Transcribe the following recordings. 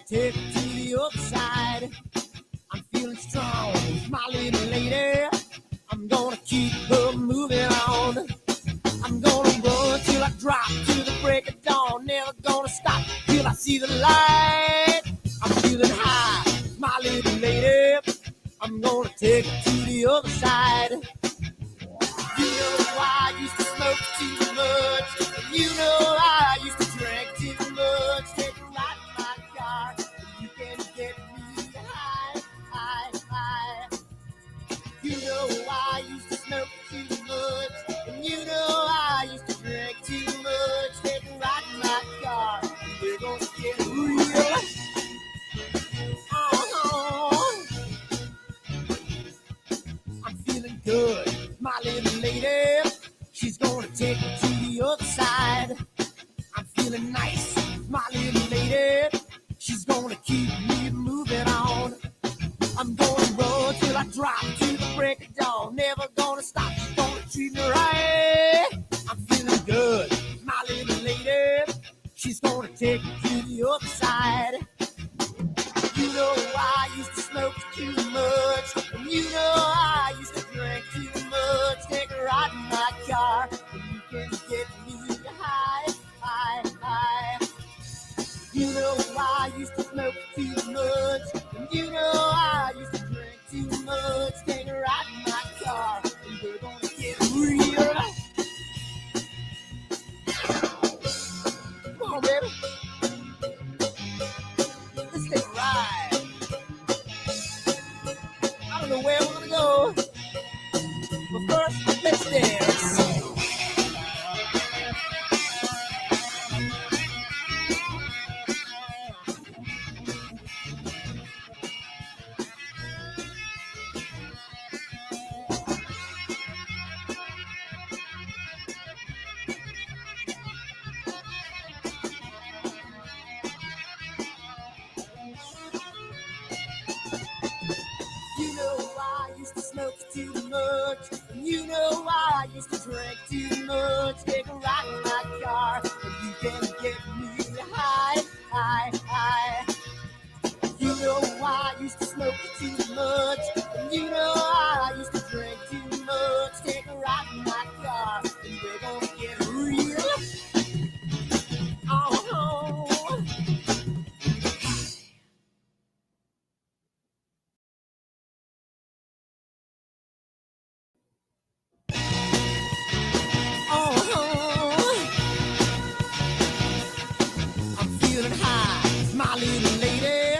take her to the other side. I'm feeling strong, my little lady. I'm gonna keep her moving on. I'm gonna run till I drop to the break of dawn. Never gonna stop till I see the light. I'm feeling high, my little lady. I'm gonna take her to the other side. You know I used to smoke too much. You know I used to drink too much. Take a ride in my car. You can get me high, high, high. You know I used to smoke too much. And you know I used to drink too much. Take a ride in my car. We're gonna get real. I'm feeling good, my little lady. She's gonna take me to the other side. I'm feeling nice, my little lady. She's gonna keep me moving on. I'm gonna run till I drop to the break of dawn. Never gonna stop, she's gonna treat me right. I'm feeling good, my little lady. She's gonna take me to the other side. You know I used to smoke too much. And you know I used to drink too much. Take a ride in my car. And you can get me high, high, high. You know I used to smoke too much. And you know I used to drink too much. Take a ride in my car. And we're gonna get real. Come on, baby. Let's take a ride. I don't know where we're gonna go, but first, let's dance. You know I used to smoke too much. You know I used to drink too much. Take a ride in my car, and you can get me high, high, high. You know I used to smoke too much. And you know I used to drink too much. Take a ride in my car, and we're gonna get real. Oh. I'm feeling high, my little lady.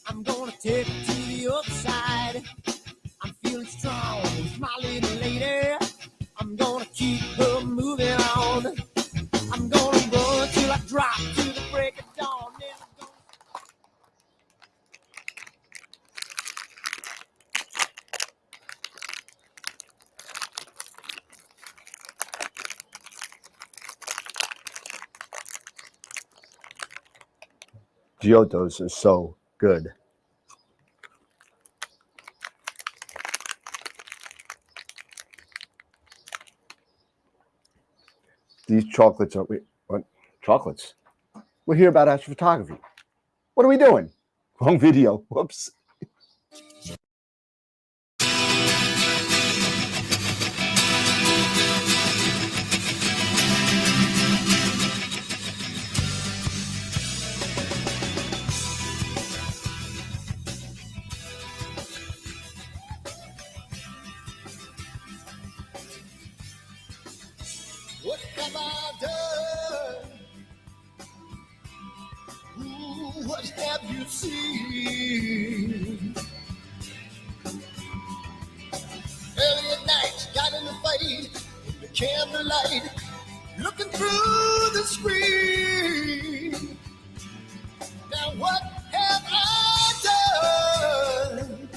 I'm gonna take her to the other side. I'm feeling strong, my little lady. I'm gonna keep her moving on. I'm gonna run till I drop to the break of dawn. Never gonna... Giottos are so good. These chocolates are what? Chocolates? We're here about astrophotography. What are we doing? Wrong video. Whoops. What have I done? Ooh, what have you seen? Early at night, got in the fight, in the candlelight, looking through the screen. Now what have I done?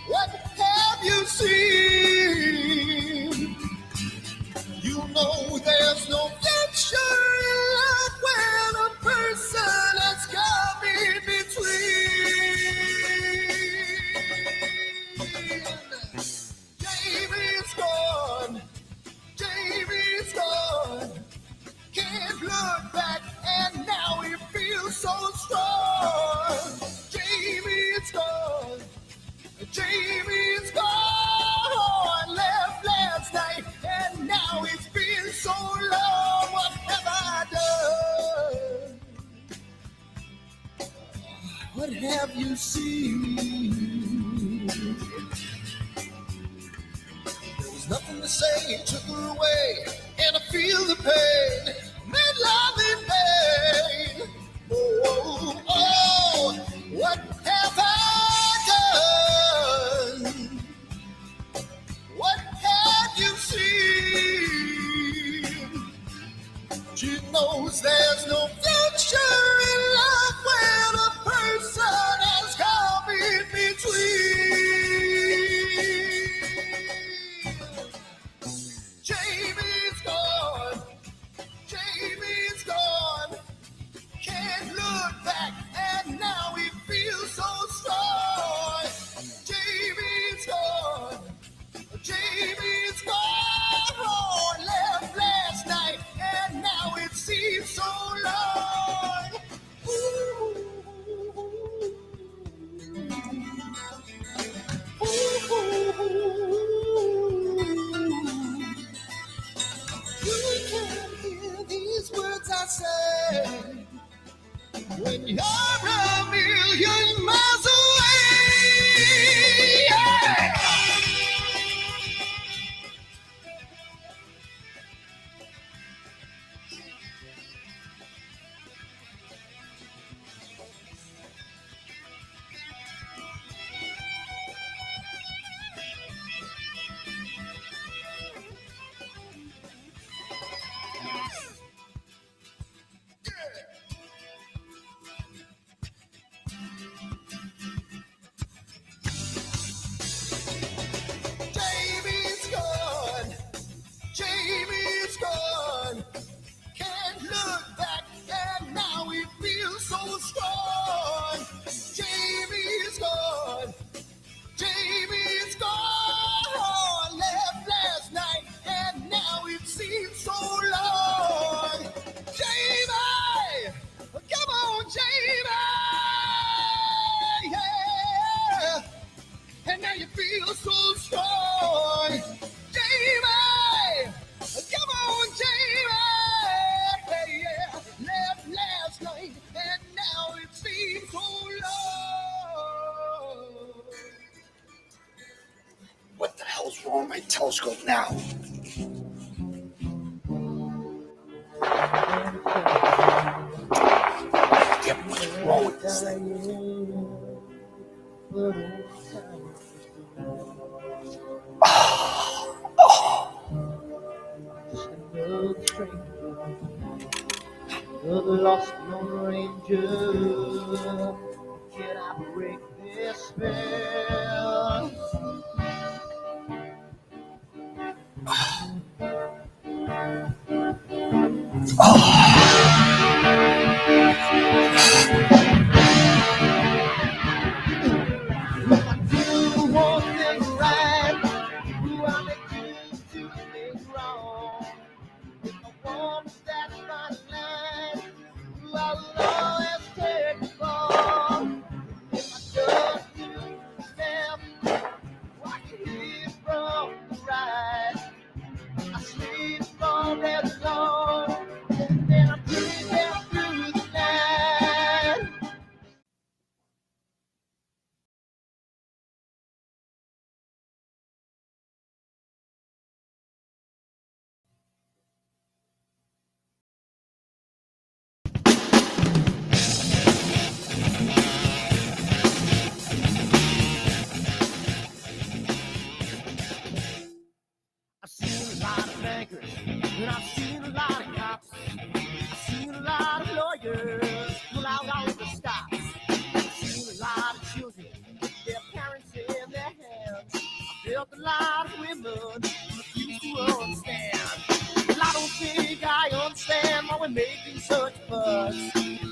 What have you seen? You know there's no future in love when a person has come in between. Jamie's gone. Jamie's gone. Can't have you seen? There was nothing to say, it took her away, and I feel the pain, made love in pain. Oh, oh, what have I done? What have you seen? She knows there's no future in love when a person has come in between. Jamie's gone. Jamie's gone. Can't look back, and now he feels so strong. Jamie's gone. Jamie's gone. Oh, left last night, and now it seems so long. Ooh. You can hear these words I say when you're a million miles away. Yeah. Jamie's gone. Jamie's gone. Can't look back, and now he feels so strong. Jamie's gone. Jamie's gone. Left last night, and now it seems so long. Jamie! Come on, Jamie! Yeah! And now you feel so strong. Jamie! Come on, Jamie! Yeah! Left last night, and now it seems so long. What the hell's wrong with my telescope now? Yeah, what's wrong with this thing? Another lost Lone Ranger. Can I break this spell? You want them right, who I make you to make wrong. If I want that fine line, who I will always take the fall. If I don't do them, I can hear from the right. I sleep all day long, and then I'm dreaming through the night. I've seen a lot of bankers, and I've seen a lot of cops. I've seen a lot of lawyers pull out all the stops. I've seen a lot of children with their parents in their hands. I've felt a lot of women who refuse to understand. Well, I don't think I understand why we're making such a fuss.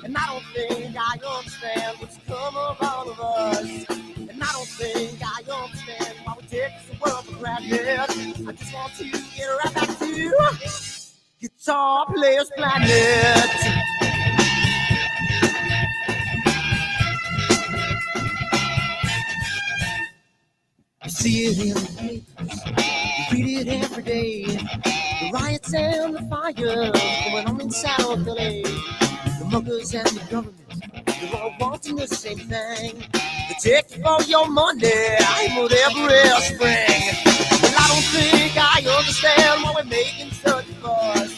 And I don't think I understand what's come of all of us. And I don't think I understand why we take this world for granted. I just want to get right back to Guitar Players Planet. You see it in the papers, you read it every day. The riots and the fires going on in South LA. The muggers and the government You're all wanting the same thing. They take you for your money, I'm whatever else bring. Well, I don't think I understand why we're making such a fuss.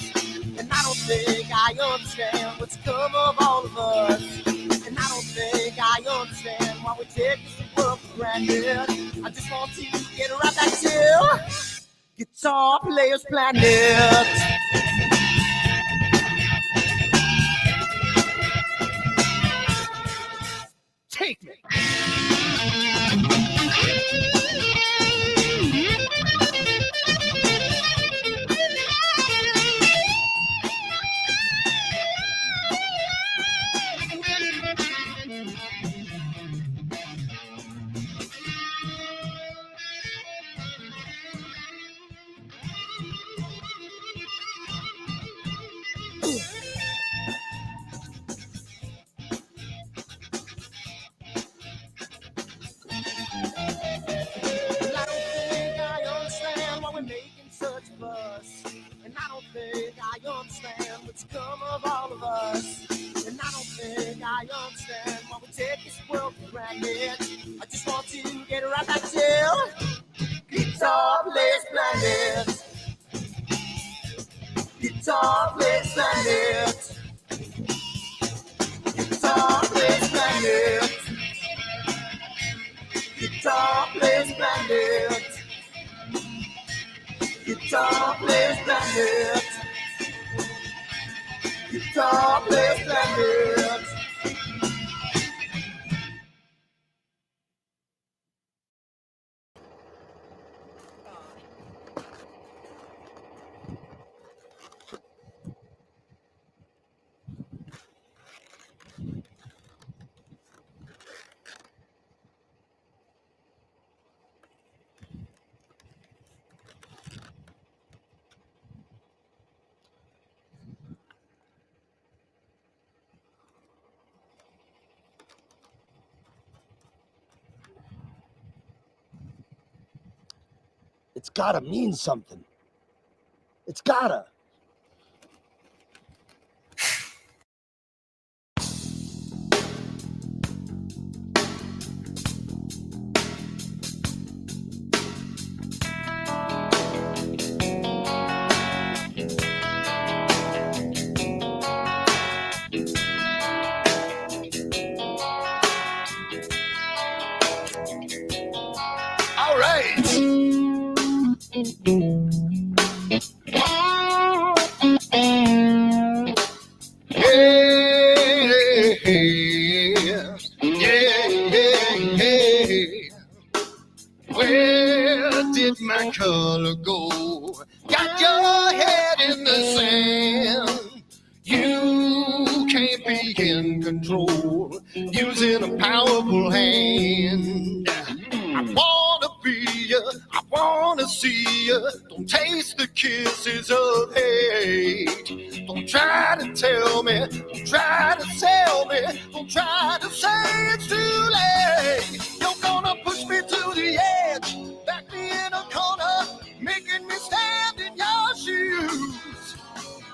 And I don't think I understand what's come of all of us. And I don't think I understand why we take this world for granted. I just want to get right back to Guitar Players Planet. Take me. And I don't think I understand what's come of all of us. And I don't think I understand why we take this world for granted. I just want to get right back to Guitar Players Planet. Guitar Players Planet. Guitar Players Planet. Guitar Players Planet. Guitar Players Planet. Guitar Players Planet. It's gotta mean something. It's gotta. All right. Where did my color go? Got your head in the sand. You can't be in control, using a powerful hand. I wanna be you, I wanna see you. Don't taste the kisses of hate. Don't try to tell me, don't try to sell me, don't try to say it's too late. You're gonna push me to the edge, back me in a corner, making me stand in your shoes.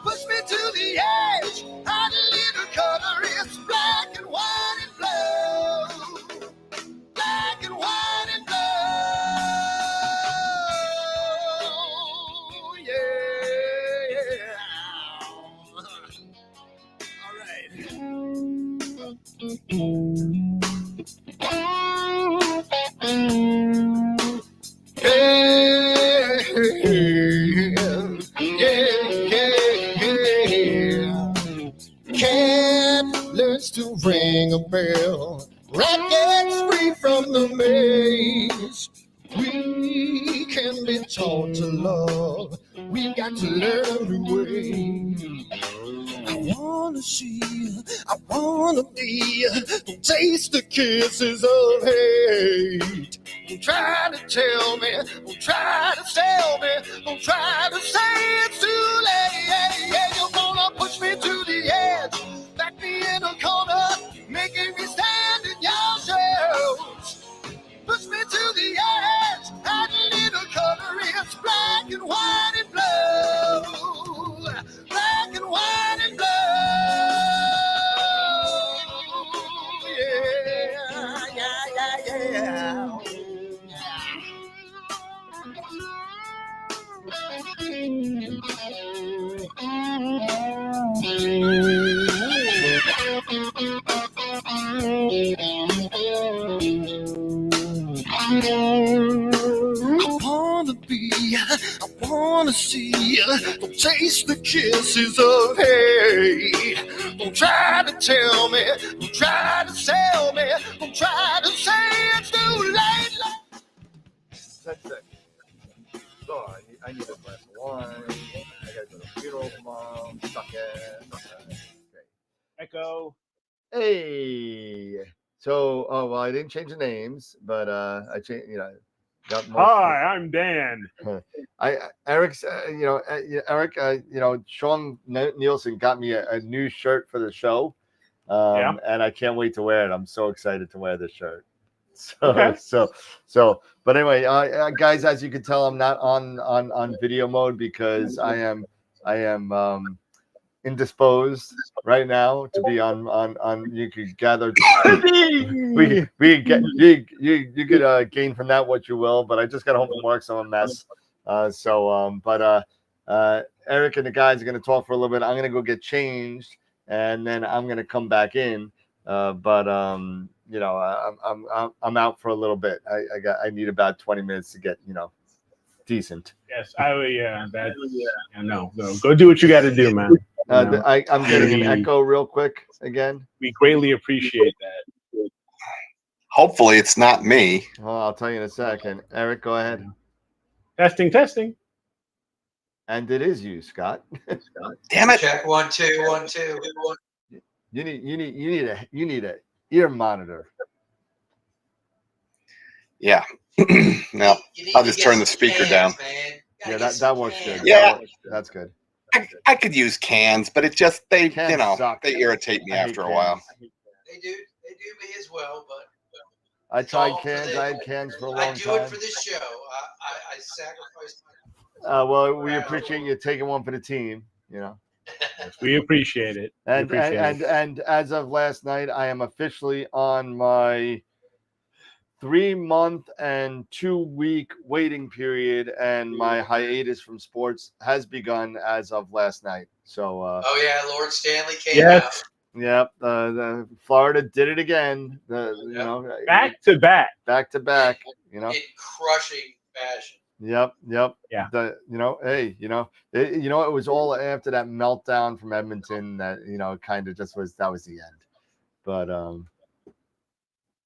Push me to the edge, hide a little color, it's black and white and blue. Black and white and blue, yeah. All right. Cat learns to ring a bell. Rat gets free from the maze. We can be taught to love. We've got to learn the way. I wanna see you, I wanna be you. Don't taste the kisses of hate. Don't try to tell me, don't try to sell me, don't try to say it's too late. Yeah, you're gonna push me to the edge, back me in a corner, making me stand in your shoes. Push me to the edge, add a little color, it's black and white and blue. Black and white and blue. Don't taste the kisses of hate. Don't try to tell me. Don't try to sell me. Don't try to say it's too late. That's it. So I need a glass of wine. I gotta go to the funeral tomorrow. Suck it. Okay. Echo. Hey. So, well, I didn't change the names, but I changed. Got more. Hi, I'm Dan. Eric's. Eric. Sean Nielsen got me a new shirt for the show, and I can't wait to wear it. I'm so excited to wear this shirt. But anyway, guys, as you can tell, I'm not on video mode because I am indisposed right now to be on. You could gather. we get you could gain from that what you will, but I just got home from work, so I'm a mess. Eric and the guys are going to talk for a little bit. I'm going to go get changed, and then I'm going to come back in. I'm out for a little bit. I need about 20 minutes to get decent. Yes, no, go do what you got to do, man. I'm getting an echo real quick again. We greatly appreciate that. Hopefully, it's not me. Oh, I'll tell you in a second. Eric, go ahead. Testing. And it is you, Scott. Damn it! Check 1 2 1 2. You need a ear monitor. Yeah. No, I'll just turn the speaker down. Yeah, that works good. Yeah, that's good. I could use cans, but it just they suck. they irritate me after a while. They do me as well, but I tried cans. I had cans for a long time. I do it for this show. I sacrifice my. Well, we appreciate you taking one for the team. We appreciate it. And as of last night, I am officially on my 3-month and 2-week waiting period, and my hiatus from sports has begun as of last night. So, oh yeah, Lord Stanley came out. Yep, the Florida did it again. Back to back. In crushing fashion. Yep. Yeah. It was all after that meltdown from Edmonton that kind of just was the end. But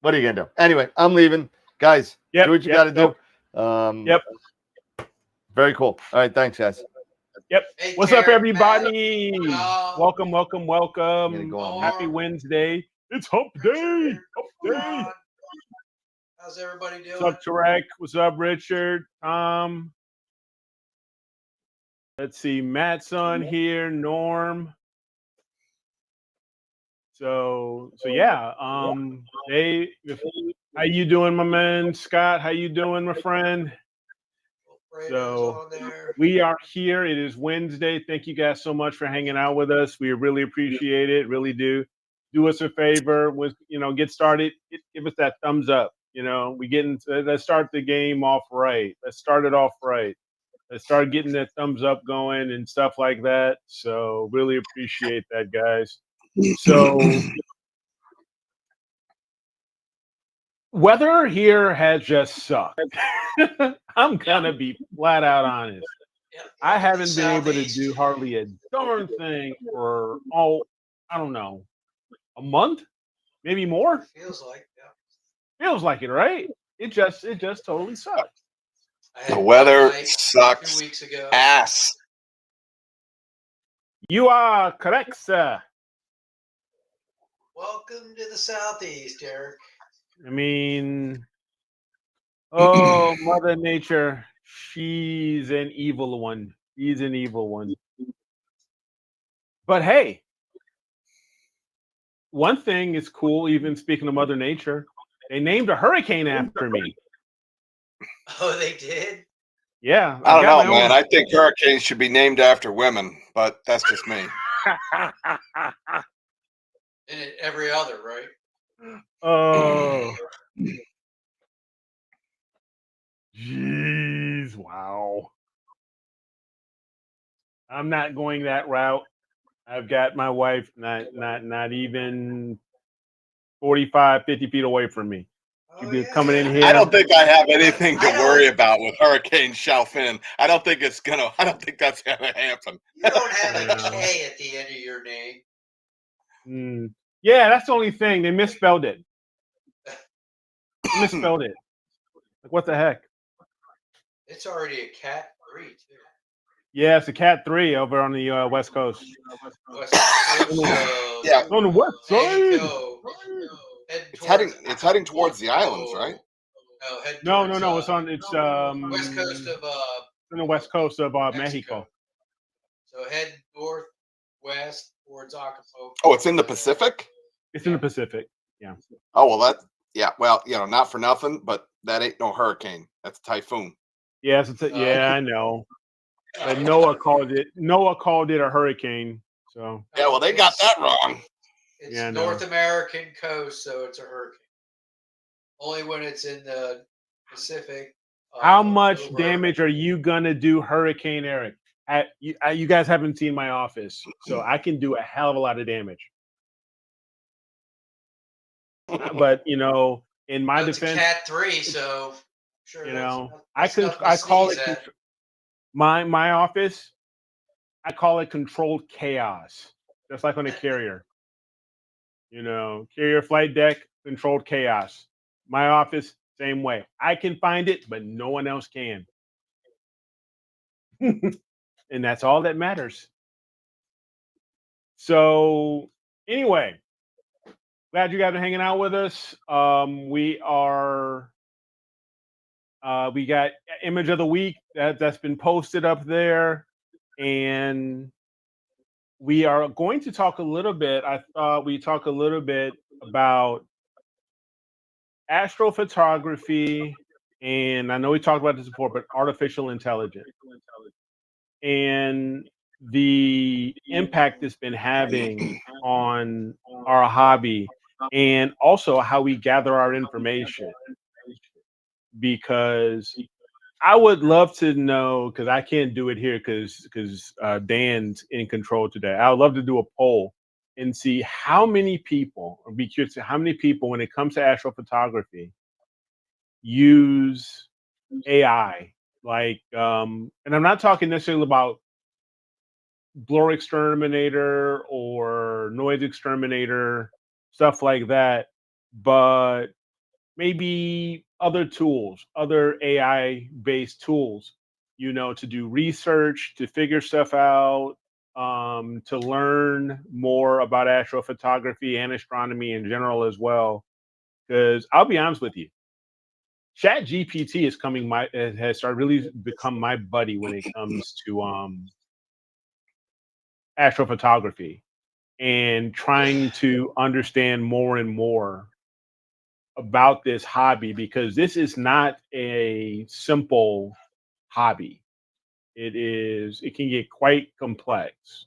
what are you gonna do? Anyway, I'm leaving, guys. Do what you got to do. Very cool. All right, thanks, guys. Yep. Hey, what's up, everybody? Welcome. Go Happy Wednesday. It's Hump Day. How's everybody doing? What's up, Tarek? What's up, Richard? Let's see. Matt's on here. Norm. So yeah. Hey, how you doing, my man? Scott, how you doing, my friend? So we are here. It is Wednesday. Thank you guys so much for hanging out with us. We really appreciate it. Really do. Do us a favor. Get started. Give us that thumbs up. Let's start the game off right. Let's start it off right. Let's start getting that thumbs up going and stuff like that. So really appreciate that, guys. So weather here has just sucked. I'm gonna be flat out honest. I haven't been able to do hardly a darn thing for I don't know, a month, maybe more. Feels like it, right? It just totally sucks. The weather sucks 2 weeks ago. Ass. You are correct, sir. Welcome to the Southeast, Eric. I mean, oh, Mother Nature, she's an evil one. She's an evil one. But hey, one thing is cool, even speaking of Mother Nature, they named a hurricane after me. Oh, they did? Yeah. I don't know, man. I think hurricanes should be named after women, but that's just me. And every other, right? Oh. Jeez, wow. I'm not going that route. I've got my wife not even 45, 50 feet away from me. Oh, be coming in yeah. here. I don't think I have anything to I don't- worry about with Hurricane Xiaofin. I don't think that's gonna happen. You don't have a Yeah. K at the end of your name. Yeah, that's the only thing. They misspelled it. They misspelled it. Like, what the heck? It's already a Cat 3 too. Yeah, it's a Cat 3 over on the West Coast. West Coast, Yeah. On the west heading side. It's heading towards the islands, right? No, heading No, towards, no. It's on. It's west coast of on the west coast of Mexico. So head northwest towards Acapulco. Oh, it's in the Pacific? It's in the Pacific. Yeah. Oh, well, well, not for nothing, but that ain't no hurricane. That's a typhoon. Yes. Yeah, I know. But Noah called it a hurricane. So Yeah, well, they got that wrong. It's Yeah, I know. North American coast, so it's a hurricane. Only when it's in the Pacific. how much over- damage are you gonna do, Hurricane Eric? You guys haven't seen my office, so I can do a hell of a lot of damage. But in my Well, it's a defense, Cat 3, so sure. I call it it. my office. I call it controlled chaos, just like on a carrier. Carrier flight deck, controlled chaos. My office, same way. I can find it, but no one else can. And that's all that matters. So anyway, glad you guys are hanging out with us. We got image of the week that's been posted up there, and we are going to talk a little bit. I thought we talk a little bit about astrophotography, and I know we talked about this before, but artificial intelligence and the impact it's been having on our hobby, and also how we gather our information. Because I would love to know, because I can't do it here because Dan's in control today. I would love to do a poll and see how many people, or be curious to how many people, when it comes to astrophotography, use AI. Like, and I'm not talking necessarily about blur exterminator or noise exterminator, stuff like that, but maybe other tools, other AI based tools, to do research, to figure stuff out, to learn more about astrophotography and astronomy in general as well. Because I'll be honest with you, Chat GPT has started really become my buddy when it comes to astrophotography and trying to understand more and more about this hobby, because this is not a simple hobby. It can get quite complex.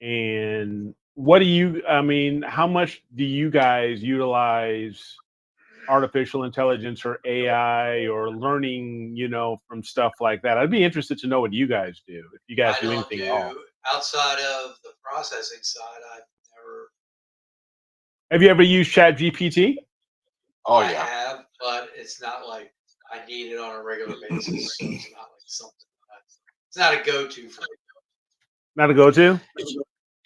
And how much do you guys utilize artificial intelligence or AI or learning, from stuff like that? I'd be interested to know what you guys do, if you guys do anything at all. Outside of the processing side, I've never. Have you ever used Chat GPT? Oh, I yeah. have, but it's not like I need it on a regular basis. So it's not like something. It's not a go-to for me. Not a go-to?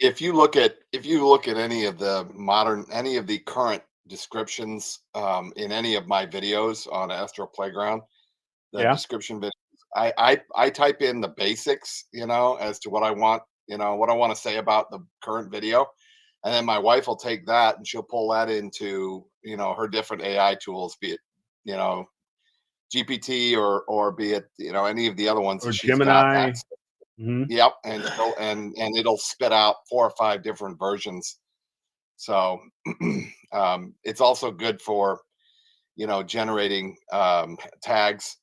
If you look at any of the current descriptions in any of my videos on Astro Playground, the description videos, I type in the basics, as to what I want, what I want to say about the current video. And then my wife will take that and she'll pull that into, her different AI tools, be it, GPT or be it, any of the other ones Or that she's Gemini. got. Yep. And it'll spit out 4 or 5 different versions. So it's also good for, generating tags,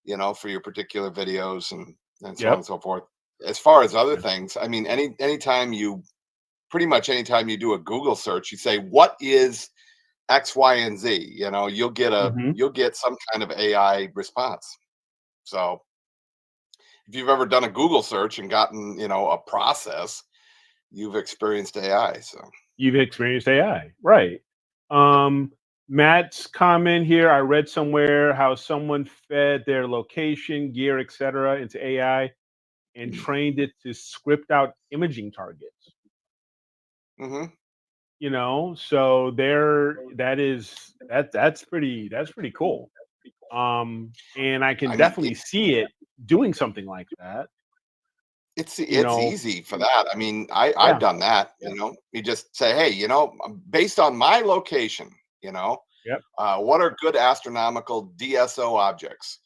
for your particular videos and so on and so forth. As far as other things, I mean, anytime you do a Google search, you say, what is X, Y, and Z, you'll get some kind of AI response. So if you've ever done a Google search and gotten, a process, you've experienced AI. So you've experienced AI, right? Matt's comment here. I read somewhere how someone fed their location, gear, etc. into AI and trained it to script out imaging targets. Mm-hmm. You know, so that's pretty cool. And I can I mean, definitely see it doing something like that. it's You know, easy for that. I mean, I've yeah. done that. You know, you just say, hey, you know, based on my location, you know, Yep. what are good astronomical DSO objects?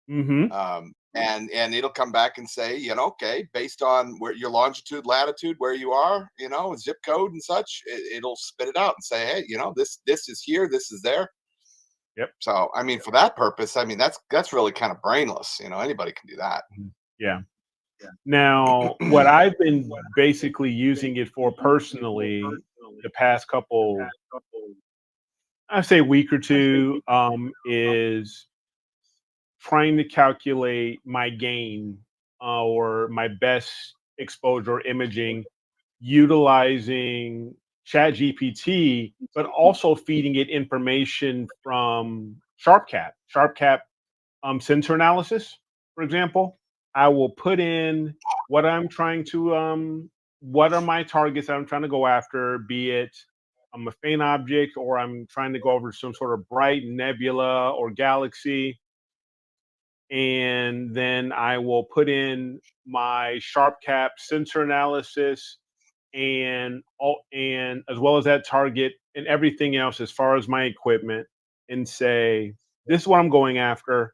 Mm-hmm. And it'll come back and say, you know, okay, based on where your longitude, latitude, where you are, you know, zip code and such, it'll spit it out and say, hey, you know, this is here, this is there. Yep. So, I mean, for that purpose, I mean, that's really kind of brainless. You know, anybody can do that. Yeah. Now, what I've been basically using it for personally the past couple, I say week or two, is trying to calculate my gain or my best exposure imaging utilizing ChatGPT, but also feeding it information from SharpCap sensor analysis, for example. I will put in what I'm trying to, what are my targets that I'm trying to go after, be it a faint object or I'm trying to go over some sort of bright nebula or galaxy. And then I will put in my SharpCap sensor analysis and as well as that target and everything else as far as my equipment and say, this is what I'm going after.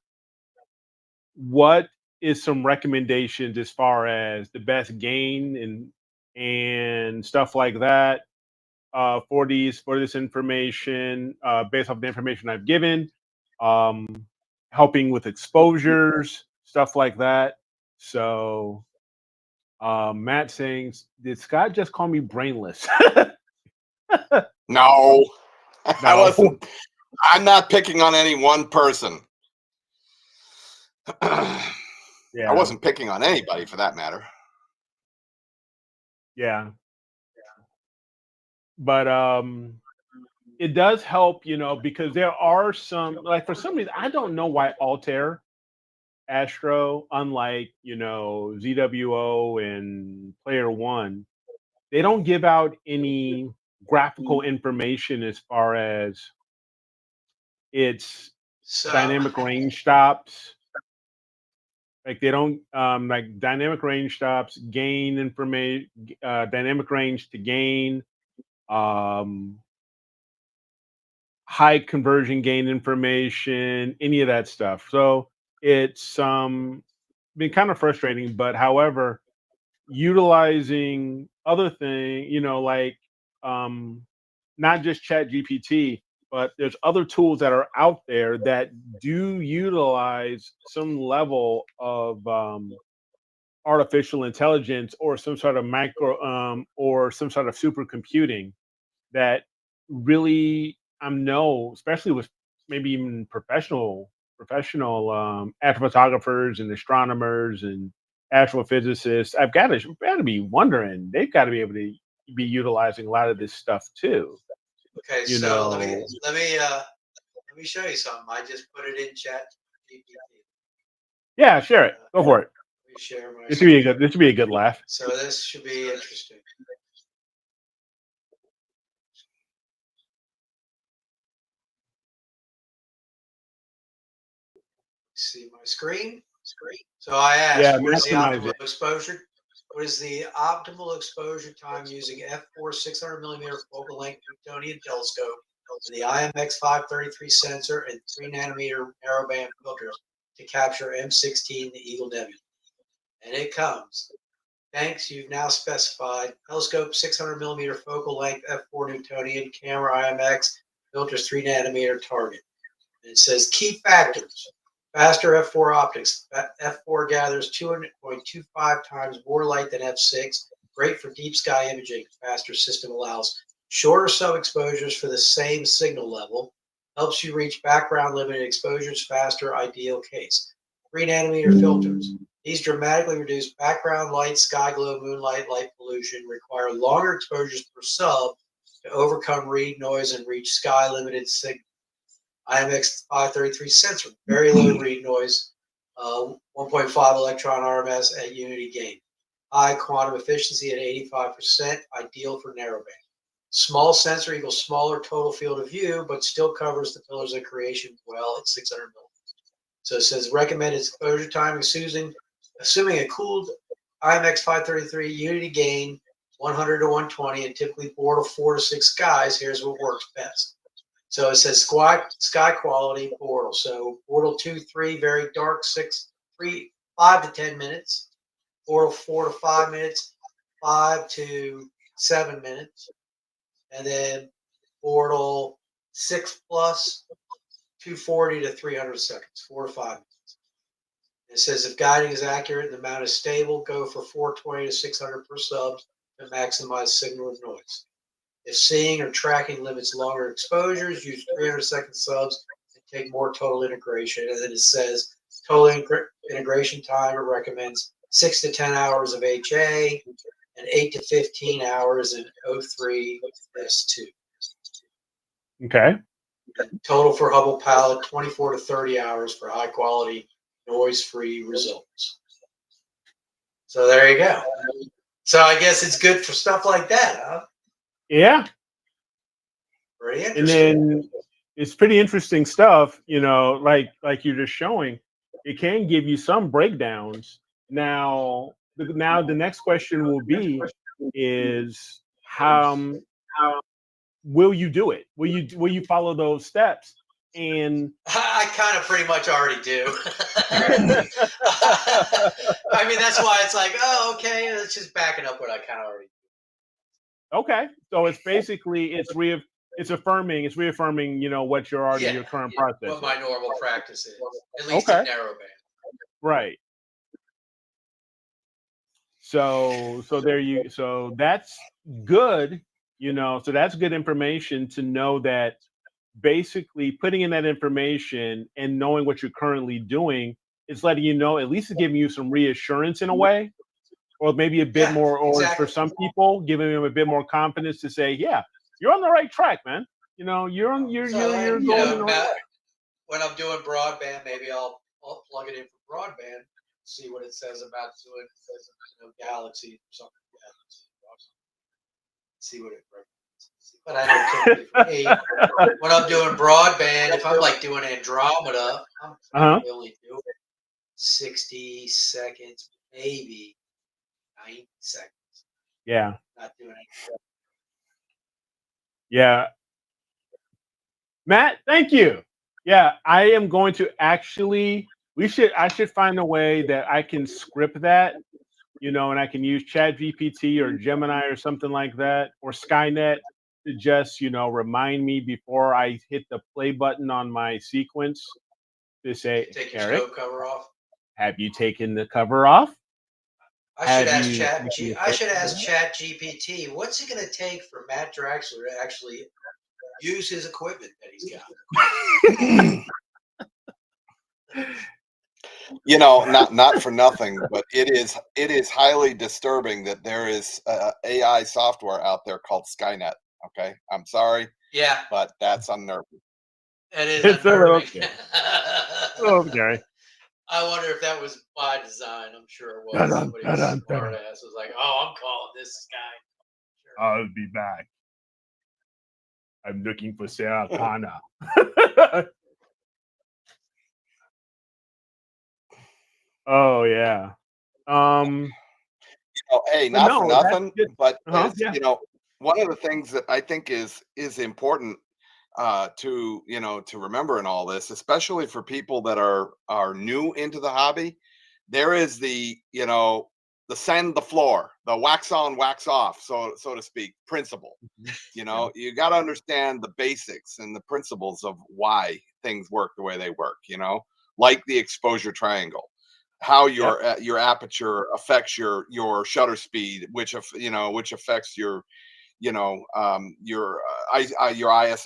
What is some recommendations as far as the best gain and stuff like that for this information based off the information I've given, helping with exposures, stuff like that. So Matt saying, did Scott just call me brainless? No, I No. wasn't. I'm not picking on any one person. Yeah. I wasn't picking on anybody for that matter. Yeah. But it does help, you know, because there are some, like for some reason, I don't know why Altair Astro, unlike, you know, ZWO and Player One, they don't give out any graphical information as far as its So dynamic range stops. Like they don't like dynamic range stops, gain information, dynamic range to gain, um, high conversion gain information, any of that stuff. So it's been kind of frustrating, but however, utilizing other thing, you know, like not just Chat GPT, but there's other tools that are out there that do utilize some level of artificial intelligence or some sort of micro or some sort of supercomputing that really know, especially with maybe even professional astrophotographers and astronomers and astrophysicists. I've got to be wondering they've got to be able to be utilizing a lot of this stuff too. okay, You so know, let me show you something. I just put it in Chat GPT. yeah, share it. Go for it. Let me share my This should be a good. This should be a good laugh. So this should be interesting. See my screen? So I asked, Yeah, what is the maximize optimal it. exposure? What is the optimal exposure time using f4 600 millimeter focal length Newtonian telescope and the IMX533 sensor and 3 nanometer narrowband filters to capture M16, the Eagle Nebula? And it comes. Thanks, you've now specified telescope 600 millimeter focal length f4 Newtonian camera IMX filters 3 nanometer target. And it says key factors. Faster f4 optics. f4 gathers 2.25 times more light than f6. Great for deep sky imaging. Faster system allows shorter sub-exposures for the same signal level. Helps you reach background limited exposures faster. Ideal case. 3 nanometer filters. These dramatically reduce background light, sky glow, moonlight, light pollution. Require longer exposures per sub to overcome read noise and reach sky limited IMX533 sensor, very low read noise, 1.5 electron RMS at unity gain. High quantum efficiency at 85%, ideal for narrowband. Small sensor equals smaller total field of view, but still covers the pillars of creation well at 600 millimeters. So it says recommended exposure time, assuming a cooled IMX533 unity gain 100 to 120 and typically 4 to 6 skies. Here's what works best. So it says sky quality portal. So portal 2-3, very dark, 5 to 10 minutes. Portal 4 to 5 minutes, 5 to 7 minutes. And then portal 6 plus, 240 to 300 seconds, 4 to 5 minutes. It says if guiding is accurate and the mount is stable, go for 420 to 600 per subs to maximize signal of noise. If seeing or tracking limits longer exposures, use 300-second subs and take more total integration. And then it says total integration timer recommends 6 to 10 hours of HA and 8 to 15 hours in O3 S2. Okay. And total for Hubble palette, 24 to 30 hours for high quality, noise-free results. So there you go. So I guess it's good for stuff like that, huh? Yeah. Pretty interesting. And then it's pretty interesting stuff, like you're just showing. It can give you some breakdowns. Now the next question will be is how will you do it? Will you follow those steps? And I kind of pretty much already do. I mean, that's why it's like, oh, okay, let's just back it up what I kind of already do. Okay. So it's basically, it's reaffirming, what your current process what my normal practice is, at least in narrowband. Right. So that's good, so that's good information to know that basically putting in that information and knowing what you're currently doing is letting you know, at least it's giving you some reassurance in a way, or maybe a bit more, or for some people, giving them a bit more confidence to say, yeah, you're on the right track, man. You're going in the right way. When I'm doing broadband, maybe I'll plug it in for broadband, see what it says about doing Galaxy or something. See what it recommends. But I know typically when I'm doing broadband, if I'm like doing Andromeda, I'm only doing 60 seconds, maybe 90 seconds. Yeah. Not doing it. Yeah. Matt, thank you. Yeah, I am going to actually, I should find a way that I can script that, and I can use ChatGPT or Gemini or something like that, or Skynet to just, remind me before I hit the play button on my sequence to say, take your Eric, scope cover off. Have you taken the cover off? I should ask ChatGPT, what's it going to take for Matt Draxler to actually use his equipment that he's got? Not for nothing, but it is highly disturbing that there is AI software out there called Skynet. Okay, I'm sorry. Yeah, but that's unnerving. It is unnerving. Okay. I wonder if that was by design. I'm sure it was. Somebody smart ass was like, "Oh, I'm calling this guy." Sure. I'll be back. I'm looking for Sarah Connor. Oh yeah. Hey, not for nothing, but one of the things that I think is important to remember in all this, especially for people that are new into the hobby, there is the sand the floor, the wax on, wax off, so to speak, principle. You got to understand the basics and the principles of why things work the way they work. Like the exposure triangle, how your aperture affects your shutter speed, which affects your ISO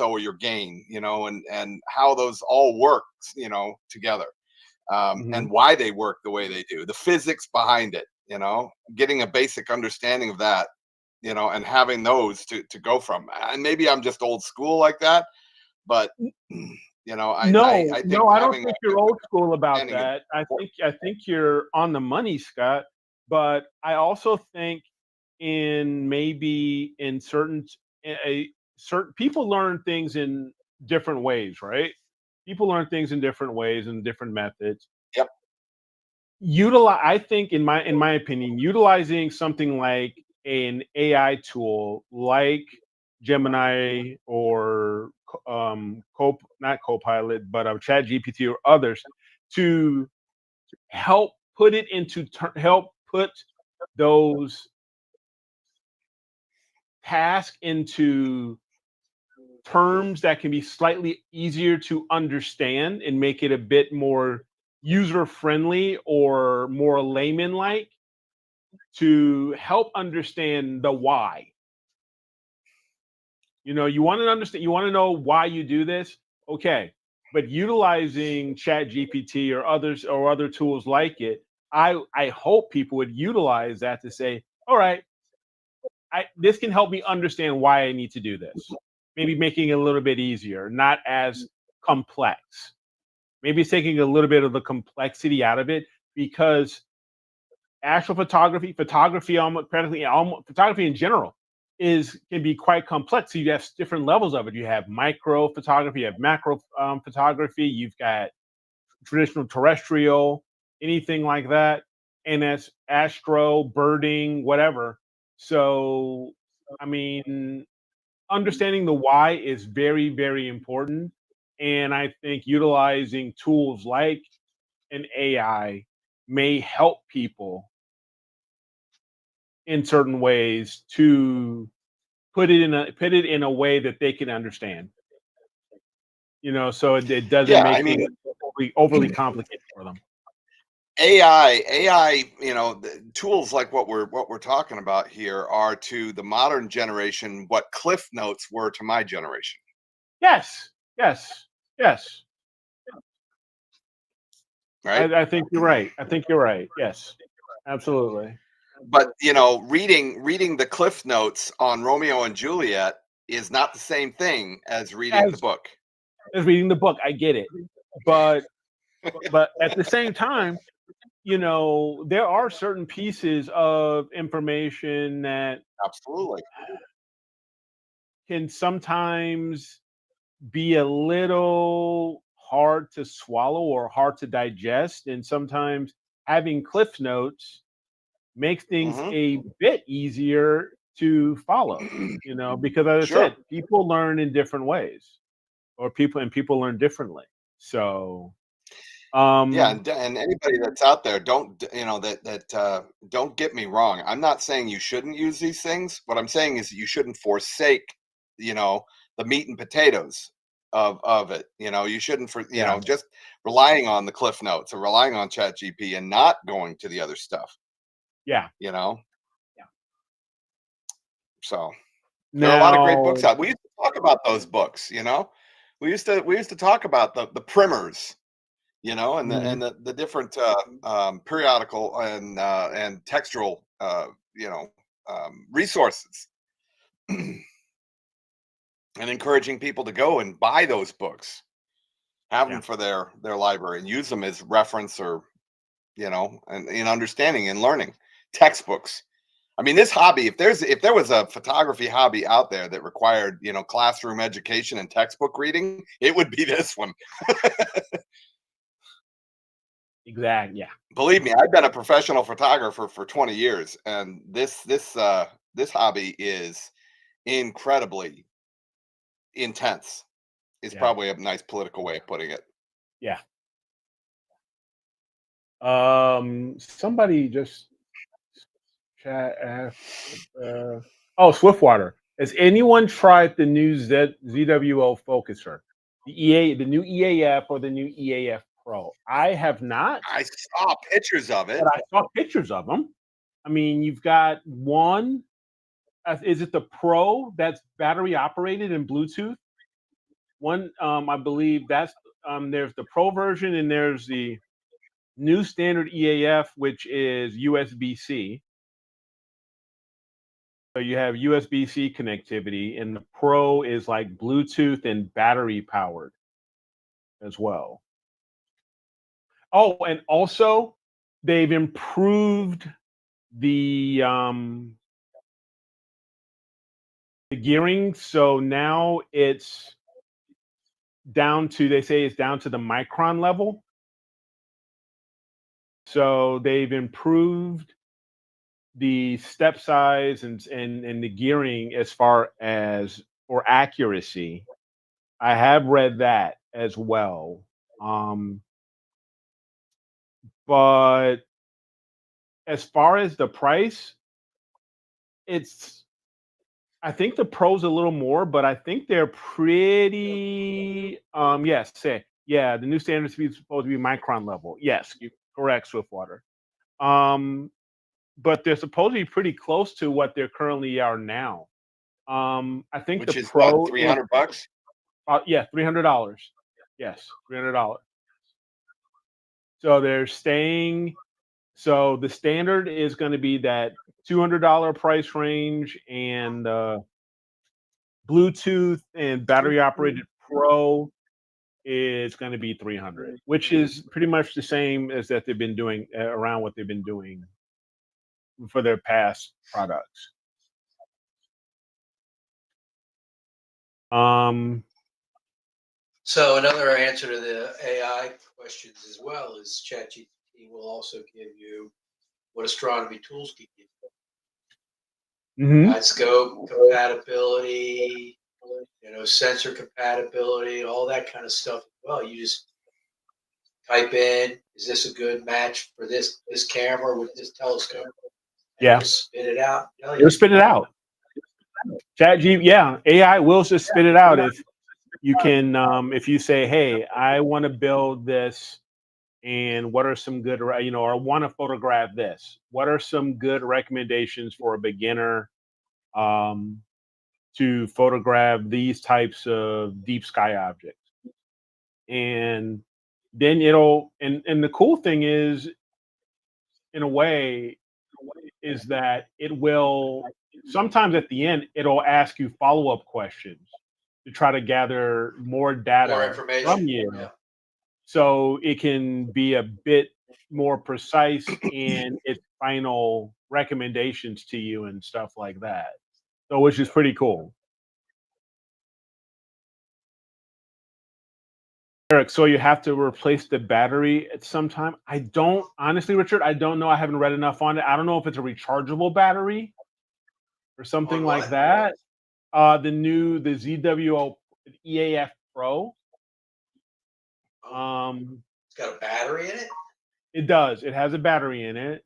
or your gain, and how those all work, together, and why they work the way they do, the physics behind it, getting a basic understanding of that, and having those to go from. And maybe I'm just old school like that, but You know, No, I think no, I don't having think you're old school about understanding of- that. I think you're on the money, Scott. But I also think maybe in certain people learn things in different ways, right? People learn things in different ways and different methods. Yep. I think in my opinion, utilizing something like an AI tool like Gemini or not Copilot, but Chat GPT or others to help put it into help put those tasks into terms that can be slightly easier to understand and make it a bit more user friendly or more layman like to help understand the why. You want to understand, you want to know why you do this. Okay. But utilizing Chat GPT or others or other tools like it, I hope people would utilize that to say, all right, this can help me understand why I need to do this. Maybe making it a little bit easier, not as complex. Maybe it's taking a little bit of the complexity out of it because photography in general can be quite complex. So you have different levels of it. You have micro photography, you have macro photography, you've got traditional terrestrial, anything like that, and that's astro, birding, whatever. So, I mean, understanding the why is very, very important. And I think utilizing tools like an AI may help people in certain ways to put it in a way that they can understand. So it doesn't Yeah, make I mean, things overly complicated for them. AI, the tools like what we're talking about here are to the modern generation what Cliff Notes were to my generation. Yes, yes, yes. Right. I think you're right. I think you're right. Yes, absolutely. But reading the Cliff Notes on Romeo and Juliet is not the same thing as reading the book. As reading the book, I get it, but at the same time, there are certain pieces of information that Absolutely can sometimes be a little hard to swallow or hard to digest, and sometimes having Cliff Notes makes things a bit easier to follow. Because as I said, people learn in different ways, or people learn differently. So, yeah, and anybody that's out there, don't don't get me wrong. I'm not saying you shouldn't use these things. What I'm saying is you shouldn't forsake, the meat and potatoes of it. You shouldn't just relying on the Cliff Notes or relying on Chat GP and not going to the other stuff. Yeah. Yeah. So there are a Now, lot of great books out. We used to talk about those books. We used to talk about the primers. And the different periodical and textual resources, and encouraging people to go and buy those books, have them for their library, and use them as reference or and in understanding and learning textbooks. I mean, this hobby, if there was a photography hobby out there that required classroom education and textbook reading, it would be this one. Exactly. Yeah. Believe me, I've been a professional photographer for 20 years, and this hobby is incredibly intense. Is probably a nice political way of putting it. Yeah. Somebody just chat Swiftwater. Has anyone tried the new ZWO Focuser? The new EAF or the new EAF Pro? I have not. I saw pictures of it. But I saw pictures of them. I mean, you've got one. Is it the Pro that's battery operated and Bluetooth? One, I believe there's the Pro version, and there's the new standard EAF, which is USB-C. So you have USB-C connectivity, and the Pro is like Bluetooth and battery powered. as well. Oh, and also they've improved the gearing, so now it's down to, they say it's down to the micron level. So they've improved the step size and the gearing as far as for accuracy. I have read that as well. But as far as the price, I think the Pro's a little more, but I think they're pretty yes, the new standard speed is supposed to be micron level. Yes, you're correct, Swiftwater. But they're supposed to be pretty close to what they currently are now. I think Which the is Pro what, $300? Yeah, $300. Yes, $300. So they're staying. So the standard is going to be that $200 price range, and Bluetooth and battery operated Pro is going to be $300, which is pretty much the same as that they've been doing around what they've been doing for their past products. So another answer to the AI questions as well is ChatGPT will also give you what astronomy tools can give you. Scope compatibility, sensor compatibility, all that kind of stuff as well. You just type in, is this a good match for this camera with this telescope? And it'll spit it out. It'll spit it out. ChatGPT, AI will just spit it out if you can. If you say, "Hey, I want to build this, and what are some good, or I want to photograph this. What are some good recommendations for a beginner to photograph these types of deep sky objects?" And then it'll. And the cool thing is, in a way, is that it will sometimes at the end it'll ask you follow-up questions to try to gather more data, more information from you, so it can be a bit more precise in its final recommendations to you and stuff like that. So, which is pretty cool. Eric, so you have to replace the battery at some time? I don't, honestly, Richard, I don't know. I haven't read enough on it. I don't know if it's a rechargeable battery or something like that. The ZWO EAF Pro. It's got a battery in it? It does. It has a battery in it.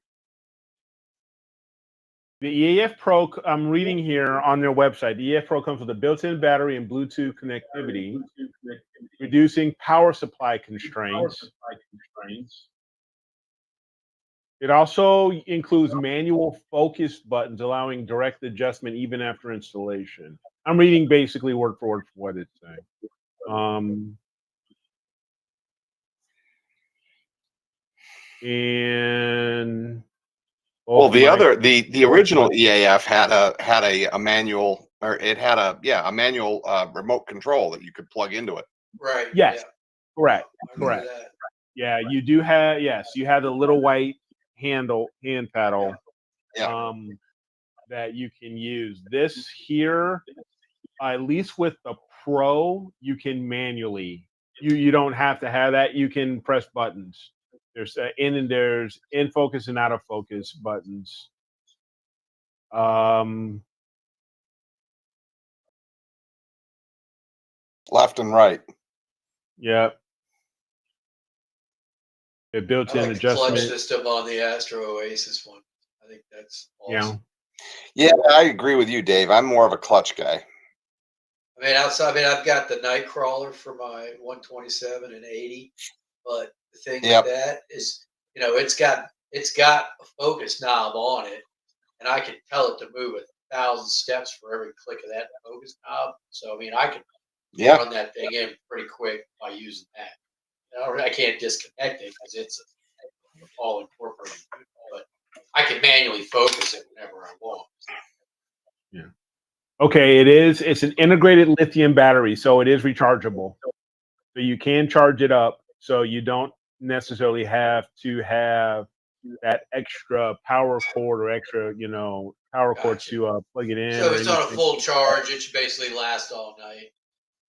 The EAF Pro, I'm reading here on their website, the EAF Pro comes with a built-in battery and Bluetooth connectivity, reducing power supply constraints. It also includes manual focus buttons, allowing direct adjustment even after installation. I'm reading basically word for word for what it's saying. And well, the original EAF had a manual, or it had a manual remote control that you could plug into it. Right. Yes. Yeah. Correct. Yeah, you do have. Yes, you have the little white hand paddle. Yeah. That you can use. This here, at least with the Pro, you can manually. You don't have to have that. You can press buttons. There's there's in focus and out of focus buttons. Left and right. Yep. A built-in adjustment. The clutch system on the Astro Oasis one. I think that's awesome. Yeah, I agree with you, Dave. I'm more of a clutch guy. I mean, I've got the night crawler for my 127 and 80, but the thing with that is, it's got a focus knob on it, and I can tell it to move 1,000 steps for every click of that focus knob. So, I mean, I can run that thing in pretty quick by using that. I can't disconnect it because it's all incorporated, but I can manually focus it whenever I want. Yeah. Okay, it's an integrated lithium battery, so it is rechargeable. So you can charge it up, so you don't necessarily have to have that extra power cord or extra, power cord Gotcha. to plug it in. So or it's on a anything. full charge. It should basically last all night.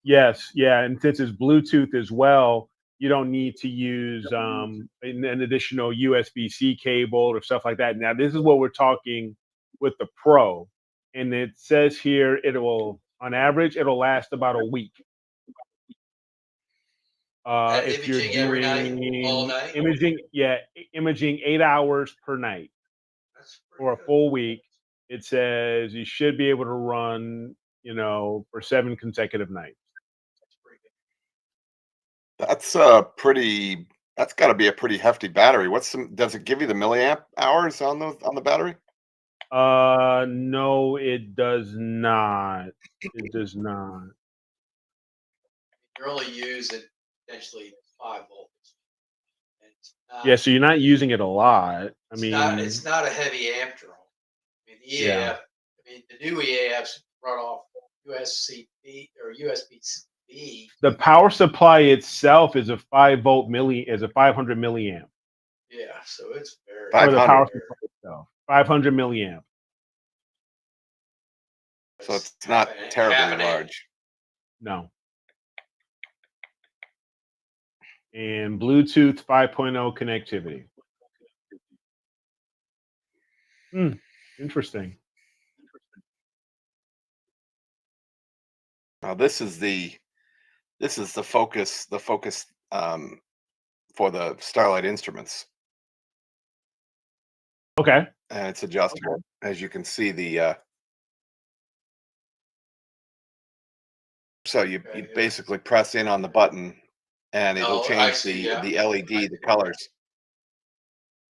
Yes, yeah, and since it's Bluetooth as well, you don't need to use an additional USB-C cable or stuff like that. Now, this is what we're talking with the Pro, and it says here on average, it'll last about a week. And If you're imaging every night, all doing night. imaging 8 hours per night That's for a pretty good. full week, it says you should be able to run, for 7 consecutive nights. That's pretty good. That's got to be a pretty hefty battery. Does it give you the milliamp hours on the battery? No, it does not. It does not. You're only using potentially 5 volts. And it's not, Yeah, so you're not using it a lot. I mean, it's not a heavy amp draw. I mean, the EAF. Yeah. I mean, the new EAFs run off USB or USB-C. the power supply itself is a 500 milliamp. Yeah, so it's very. For the 500. power supply itself, 500 milliamp. So it's not terribly half an amp. large. No. And Bluetooth 5.0 connectivity. Interesting. Now this is the focus for the Starlight Instruments, Okay. and it's adjustable. As you can see, so you basically press in on the button, and it'll change the LED, the colors.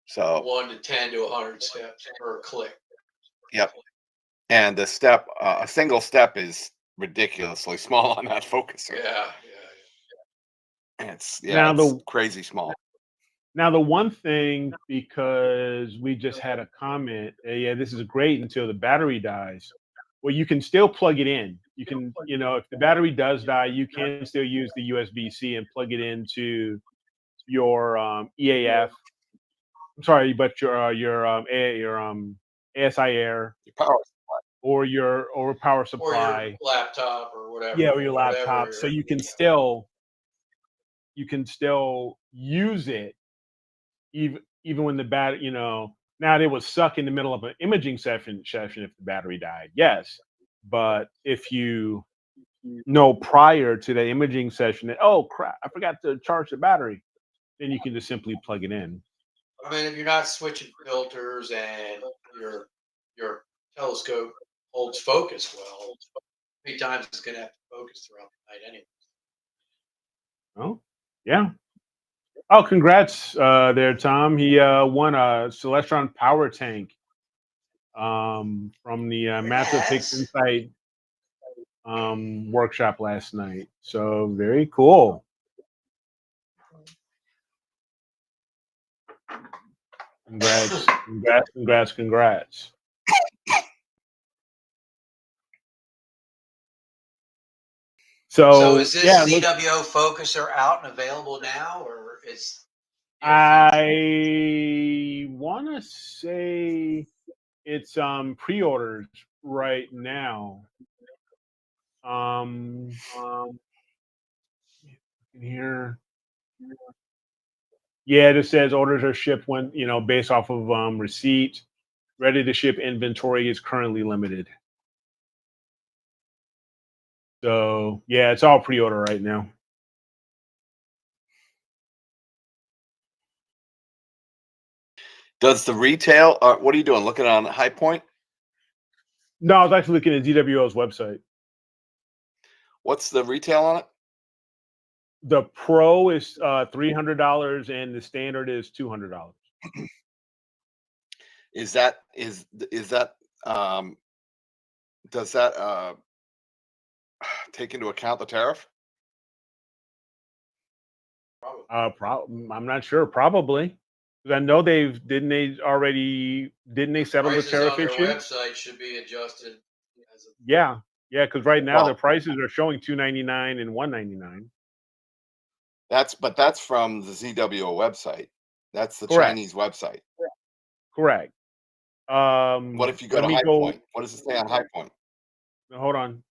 So 1 to 10 to 100 steps per click. Yep. And the step, a single step is ridiculously small on that focuser. Yeah. It's Now it's crazy small. Now, the one thing, because we just had a comment, yeah, this is great until the battery dies. Well, you can still plug it in. You can, if the battery does die, you can still use the USB-C and plug it into your EAF. I'm sorry, but your ASI Air Your power or power supply, Or your laptop or whatever. yeah, or your laptop. So you can still use it even when the battery, now they would suck in the middle of an imaging session if the battery died. Yes, but if you know prior to the imaging session that, oh crap, I forgot to charge the battery, then you can just simply plug it in. I mean, if you're not switching filters and your telescope holds focus well, many times it's going to have to focus throughout the night anyway. Oh, yeah. Oh, congrats there, Tom. He won a Celestron power tank from the Massive Higgs Insight workshop last night. So very cool. Congrats. So is this ZWO focuser out and available now, or is? I want to say it's pre-orders right now. Here, yeah, it just says orders are shipped when based off of receipt. Ready to ship inventory is currently limited. So yeah, it's all pre-order right now. Does the retail? What are you doing? Looking on High Point? No, I was actually looking at ZWO's website. What's the retail on it? The Pro is $300 and the standard is $200. Does that take into account the tariff? I'm not sure. Probably. I know didn't they settle the tariff issue? Their website should be adjusted. Yeah, because right now the prices are showing $299 and $199. That's from the ZWO website. That's the Correct. Chinese website. Correct. What if you go to High Point? What does it say on High Point? Hold on.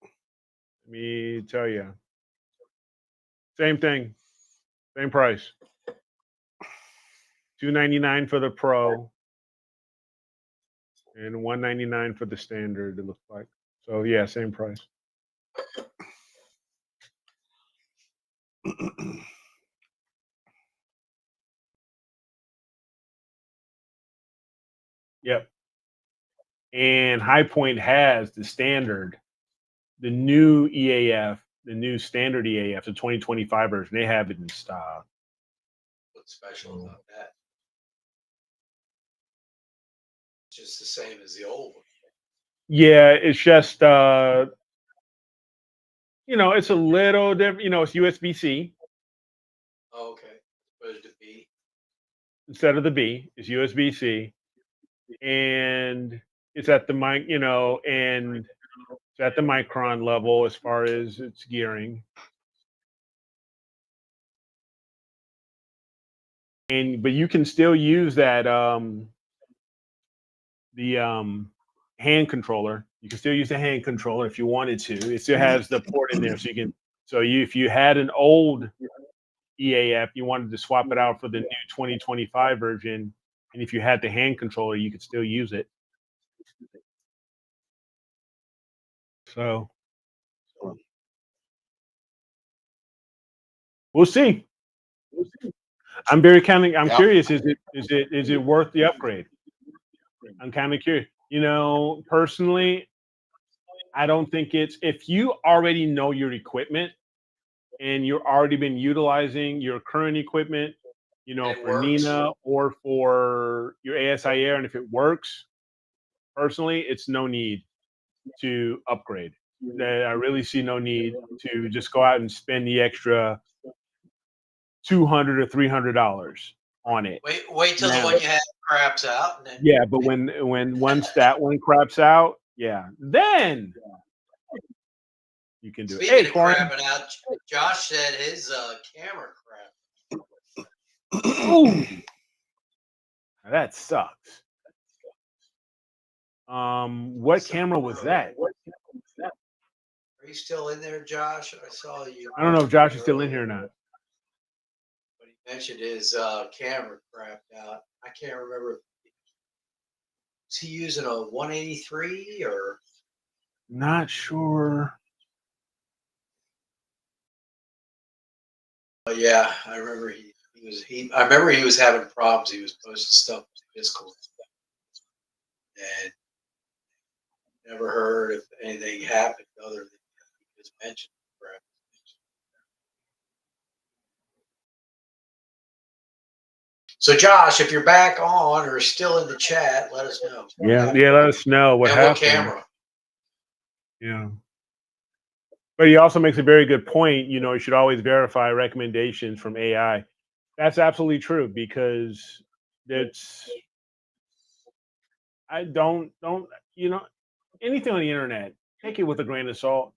Let me tell you. Same thing. Same price. $299 for the Pro and $199 for the standard, it looks like. So yeah, same price. Yep. And High Point has the standard, the new EAF, the new standard EAF, the 2025 version. They have it in stock. What's special about that? It's just the same as the old one. Yeah, it's just it's a little different. It's USB-C. Oh, okay. Supposed to be. Instead of the B, it's USB-C. And it's at the mic, and it's at the micron level as far as its gearing. But you can still use that hand controller. You can still use the hand controller if you wanted to. It still has the port in there, so you can. So if you had an old EAF, you wanted to swap it out for the new 2025 version, and if you had the hand controller, you could still use it. So we'll see. I'm curious. Is it worth the upgrade? I'm kind of curious. Personally, I don't think if you already know your equipment and you've already been utilizing your current equipment, for Nina or for your ASI Air, and if it works, personally, it's no need to upgrade. I really see no need to just go out and spend the extra $200 or $300 on it. Wait till the one you had craps out. And then yeah, but once that one craps out, then you can do it. Speaking of crapping out, Josh said his camera crap. Ooh, that sucks. What camera was that? Are you still in there, Josh? I saw you. I don't know if Josh is still in here or not. But he mentioned his camera crapped out. I can't remember. Is he using a 183 or? Not sure. Yeah, I remember I remember he was having problems. He was posting stuff in Discord, and never heard if anything happened other than he just mentioned. So, Josh, if you're back on or still in the chat, let us know. Yeah, let us know what happened. What camera? Yeah. But he also makes a very good point. You should always verify recommendations from AI. That's absolutely true, because I don't anything on the internet, take it with a grain of salt.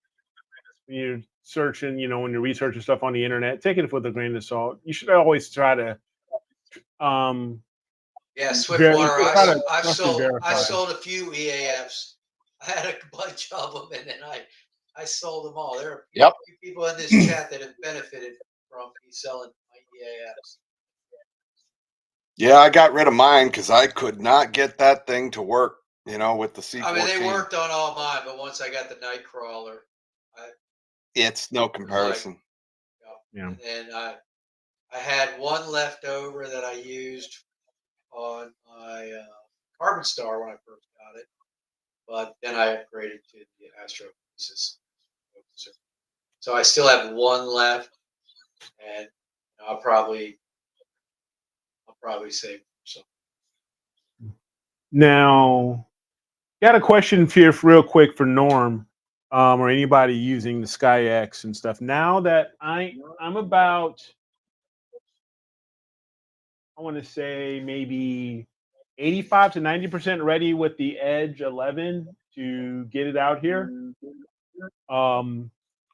When you're searching, when you're researching stuff on the internet, take it with a grain of salt. You should always try to Swiftwater. I sold a few EAFs. I had a bunch of them, and then I sold them all. There are a few people in this chat that have benefited from me selling my EAFs. Yeah, I got rid of mine because I could not get that thing to work, with the C14. I mean, they worked on all mine, but once I got the Nightcrawler, it's no comparison. And then I had one left over that I used on my Carbon Star when I first got it, but then I upgraded to the Astro pieces. So I still have one left, and I'll probably save some. Now, got a question here real quick for Norm, or anybody using the SkyX and stuff. Now that I'm about, I want to say maybe 85 to 90% ready with the Edge 11 to get it out here.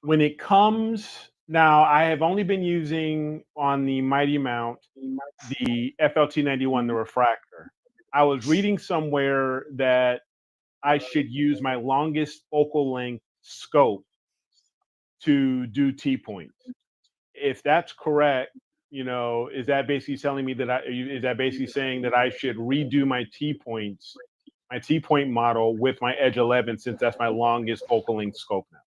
When it comes Now, I have only been using on the Mighty Mount the FLT91, the refractor. I was reading somewhere that I should use my longest focal length scope to do T-points. If that's correct, is that basically telling me that is that basically saying that I should redo my T-points, my T-point model with my Edge 11, since that's my longest focal length scope now?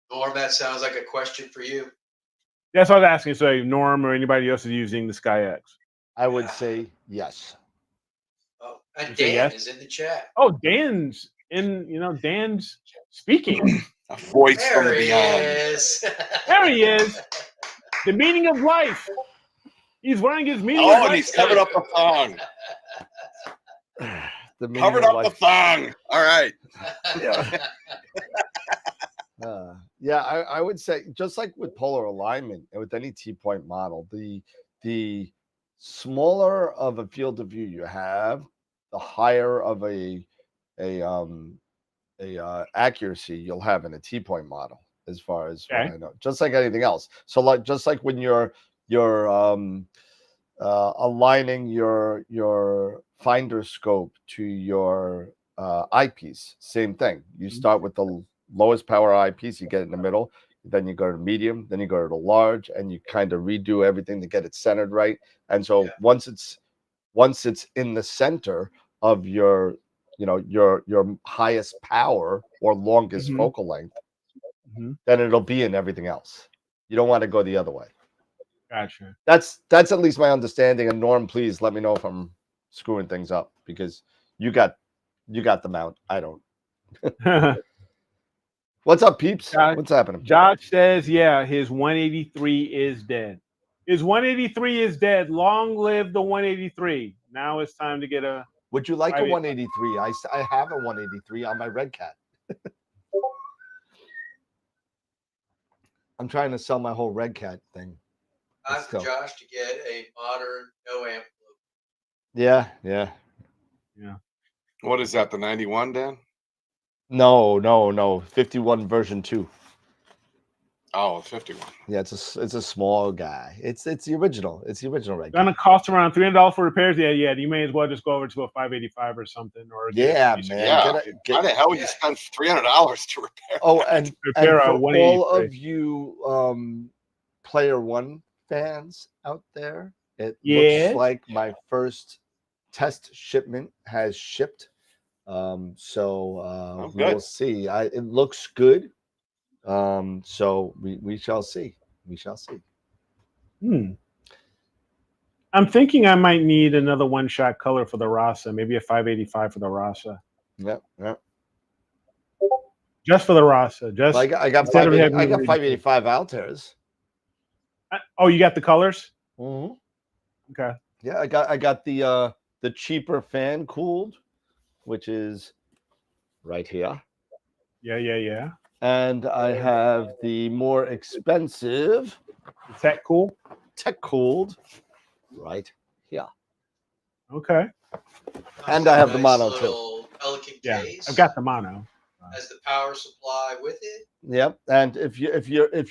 Norm, that sounds like a question for you. That's what I was asking. So Norm or anybody else is using the SkyX. I would say yes. Oh, and You say Dan yes? is in the chat. Oh, Dan's speaking. A voice from There the he beyond. is. There he is. The meaning of life. He's wearing his meaning of Oh, and life. he's covered up the thong. The meaning Covered of up the life. thong. All right. Yeah, I would say, just like with polar alignment and with any T-point model, the smaller of a field of view you have, the higher of a accuracy you'll have in a T-point model, as far as what I know. Just like anything else. So just like when you're aligning your finder scope to your eyepiece, same thing. You start with the lowest power eyepiece, you get it in the middle, then you go to medium, then you go to the large, and you kind of redo everything to get it centered right. And so once it's in the center of your highest power or longest focal length, then it'll be in everything else. You don't want to go the other way. Gotcha. That's at least my understanding. And Norm, please let me know if I'm screwing things up, because you got the mount. I don't. What's up, peeps? What's happening? Josh says, yeah, his 183 is dead. His 183 is dead. Long live the 183. Now it's time to get a. Would you like a 183? I have a 183 on my Red Cat. I'm trying to sell my whole Red Cat thing. Time for Josh to get a modern no amp loop. Yeah. What is that? The 91, Dan? No. 51 version 2. Oh, 51. Yeah, it's a small guy. It's the original. It's the original Red Cat. Gonna cost around $300 for repairs. Yeah. You may as well just go over to a 585 or something. Or man. Yeah. Why the hell would you spend $300 to repair? Oh, and repair for a 183. all of you Player One fans out there, it looks like my first test shipment has shipped. So we'll see. It looks good. So we shall see. I'm thinking I might need another one-shot color for the Rasa, maybe a 585 for the Rasa. Yep. Just for the Rasa. Just I got 585 Altairs. Oh, you got the colors? Mm-hmm. Okay. Yeah, I got the cheaper fan cooled, which is right here. Yeah. And I have the more expensive tech cooled right here. Okay. And I have the mono too. Pelican case. I've got the mono. Has the power supply with it. Yep. And if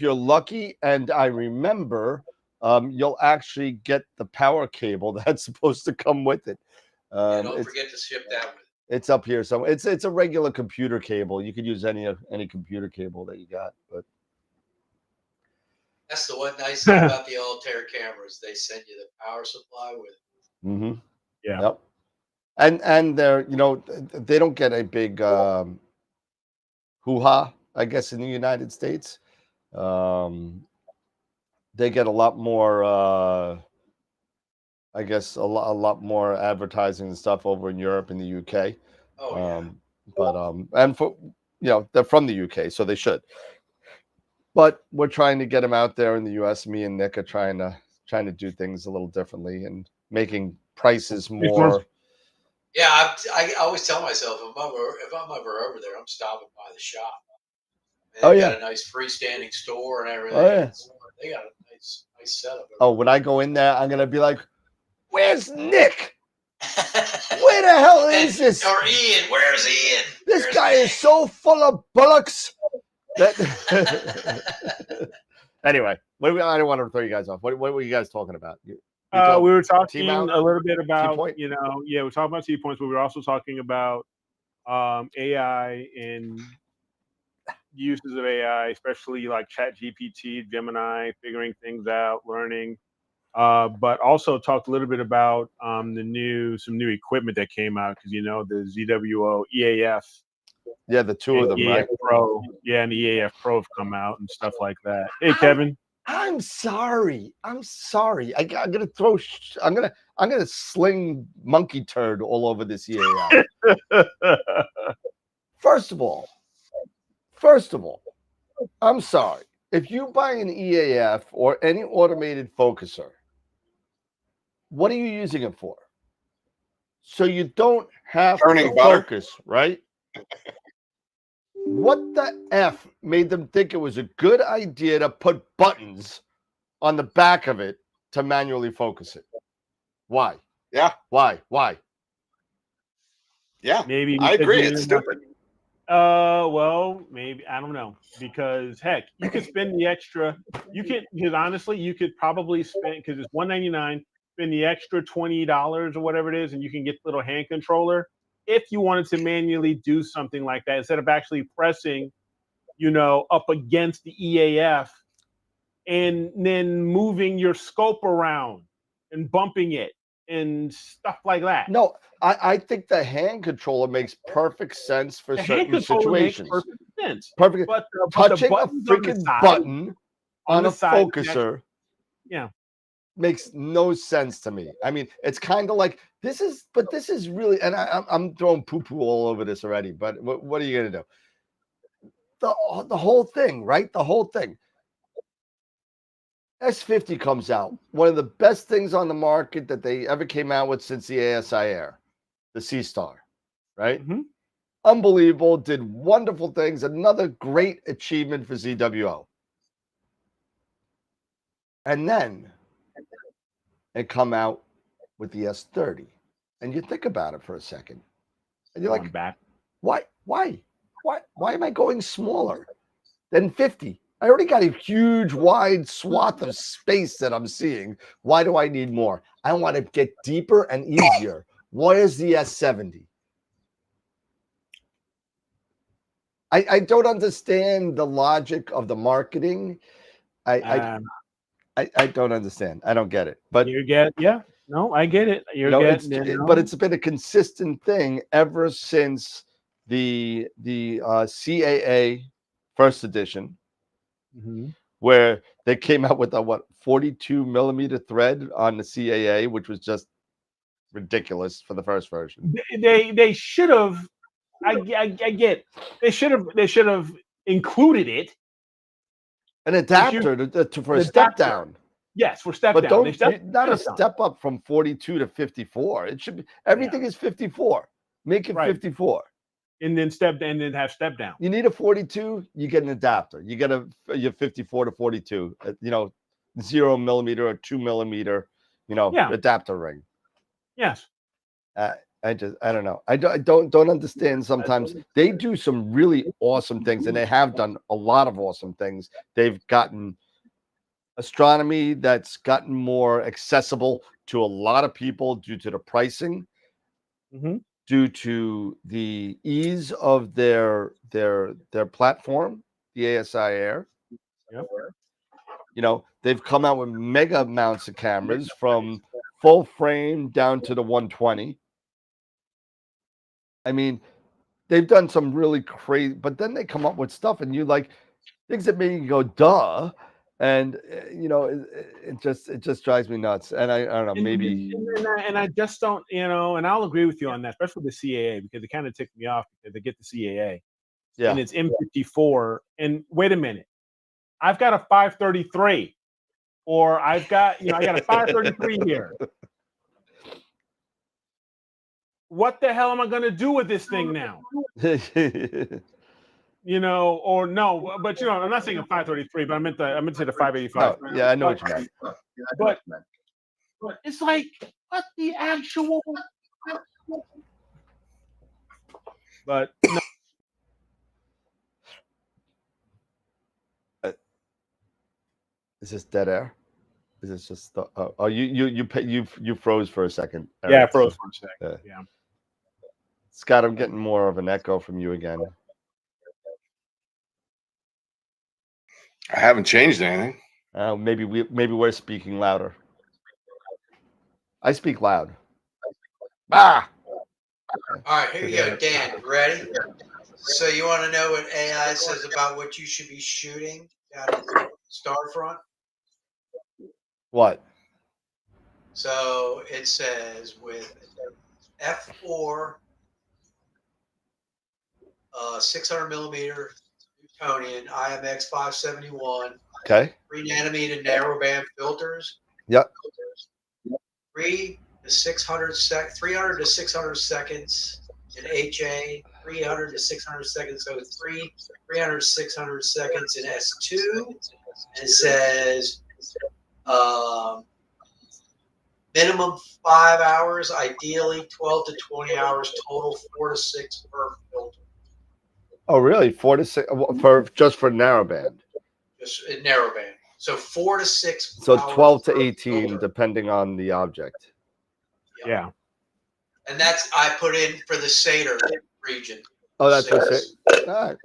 you're lucky, and I remember, you'll actually get the power cable that's supposed to come with it. Don't forget to ship that with it. It's up here somewhere. It's a regular computer cable. You could use any computer cable that you got, but that's the one nice thing about the Altair cameras. They send you the power supply with it. Mm-hmm. Yeah. Yep. And they're they don't get a big hoo-ha, I guess, in the United States. They get a lot more I guess a lot more advertising and stuff over in Europe and the UK. Oh, yeah. But and for they're from the UK, so they should. But we're trying to get them out there in the US. Me and Nick are trying to do things a little differently and making prices more. Yeah, I always tell myself if I'm ever over there, I'm stopping by the shop. And they got a nice freestanding store and everything. Oh, yeah. They got a nice setup. Oh, when I go in there, I'm gonna be like, "Where's Nick? Where the hell is this? Or Ian? Where's Ian? This guy is so full of bullocks." And Anyway, I don't want to throw you guys off. What were you guys talking about? We were talking T-mount? a little bit about, T-point? we're talking about T-points, but we were also talking about AI and uses of AI, especially like ChatGPT, Gemini, figuring things out, learning. But also talked a little bit about some new equipment that came out, because the ZWO EAF. Yeah, the two of them, EAF right? Pro, and the EAF Pro have come out and stuff like that. Hey, Kevin. I'm sorry. I'm gonna throw. I'm gonna sling monkey turd all over this EAF. First of all, I'm sorry. If you buy an EAF or any automated focuser, what are you using it for? So you don't have Turning to butter. focus, right? What the F made them think it was a good idea to put buttons on the back of it to manually focus it? Why? Yeah. Why? Yeah. Maybe I agree. It's stupid. Well, maybe, I don't know, because heck, you could spend the extra. Because honestly, you could probably spend, because it's $199. Spend the extra $20 or whatever it is, and you can get the little hand controller if you wanted to manually do something like that, instead of actually pressing, up against the EAF and then moving your scope around and bumping it and stuff like that. No, I think the hand controller makes perfect sense for certain situations. Makes perfect sense. Perfect. But touching a freaking button on a focuser, makes no sense to me. I mean, it's kind of like this is really, and I'm throwing poo-poo all over this already. But what are you gonna do? The whole thing, right? The whole thing. S50 comes out, one of the best things on the market that they ever came out with since the ASI Air, the C-Star, right? Mm-hmm. Unbelievable, did wonderful things. Another great achievement for ZWO. And then it come out with the S30. And you think about it for a second. And you're like, back. Why am I going smaller than 50? I already got a huge wide swath of space that I'm seeing. Why do I need more? I want to get deeper and easier. Where's the S70? I don't understand the logic of the marketing. I don't understand. I don't get it. But you get, no, I get it. But it's been a consistent thing ever since the CAA first edition, where they came out with a 42 millimeter thread on the CAA, which was just ridiculous for the first version. They should have. I get. They should have included it. An adapter for a step down. Yes, for step but down. Not a step up from 42 to 54. It should be everything is 54. Make it 54. And then have step down. You need a 42, you get an adapter. You get your 54 to 42, 0 millimeter or 2 millimeter, adapter ring. Yes. I don't know. I don't understand. Sometimes they do some really awesome things, and they have done a lot of awesome things. They've gotten astronomy that's gotten more accessible to a lot of people due to the pricing, due to the ease of their platform, the ASI Air. Yep. They've come out with mega amounts of cameras from full frame down to the 120. I mean, they've done some really crazy, but then they come up with stuff and you like things that make you go, duh. And it just drives me nuts. And I don't know, maybe. And I just don't, and I'll agree with you on that, especially with the CAA, because it kind of ticked me off because they get the CAA. Yeah. And it's M54. And wait a minute, I've got a 533, or I've got, I got a 533 here. What the hell am I going to do with this thing now? Or no, but I'm not saying a 533, but I meant to say the 585. No, yeah, I know what you meant. But it's like, what the actual? But no. Is this dead air? Is this just the, oh you froze for a second, Yeah, I Eric, froze so- for a second. Yeah. Scott, I'm getting more of an echo from you again. I haven't changed anything. Maybe we're speaking louder. I speak loud. Ah, All right, here you go, Dan. Ready? So you want to know what AI says about what you should be shooting down in Starfront? what? So it says with F4, 600 millimeter Newtonian IMX 571, Okay. 3 nanometer narrowband filters. Yep. 300 to 600 seconds in HA, 300 to 600 seconds. So 300 to 600 seconds in S2. And it says minimum 5 hours, ideally 12 to 20 hours total, 4 to 6 per filter. Oh, really? 4 to 6 for just for narrowband. Just in narrowband. So 4 to 6 So hours 12 to per 18, filter. depending on the object. Yeah. And that's I put in for the Sator region. Oh, that's what Six. it. All right.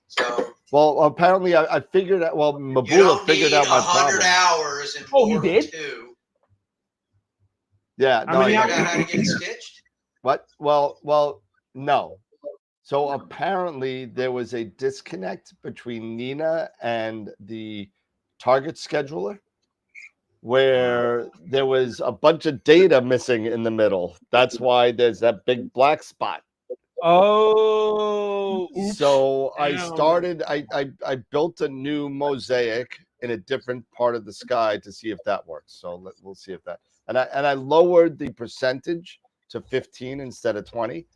So Well, apparently I figured out. Well, you Mabula don't figured need out my 100 problem. hours in Oh, you 4 to did? 2. Yeah. How No. many You I know got, how to get it stitched? what? Well, no. So apparently there was a disconnect between Nina and the target scheduler, where there was a bunch of data missing in the middle. That's why there's that big black spot. Oh, oops. So I Damn. started. I built a new mosaic in a different part of the sky to see if that works. So we'll see if that. And I lowered the percentage to 15 instead of 20.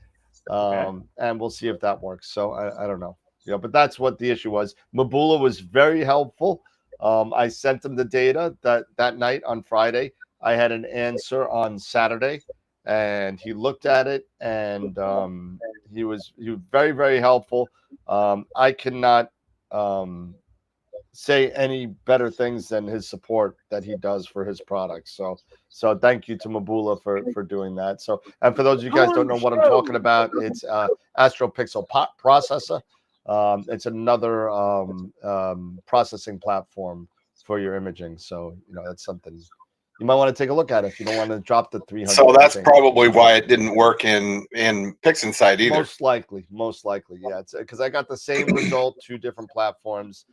And we'll see if that works. So I don't know. But that's what the issue was. Mabula was very helpful. I sent him the data that night on Friday. I had an answer on Saturday, and he looked at it, and he was very, very helpful. I cannot say any better things than his support that he does for his products. So thank you to Mabula for doing that. So, and for those of you guys don't know what I'm talking about, it's Astro Pixel processor. It's another processing platform for your imaging. So that's something you might want to take a look at if you don't want to drop the 300. So that's probably why it didn't work in PixInsight either. Most likely, yeah. It's because I got the same result, 2 different platforms.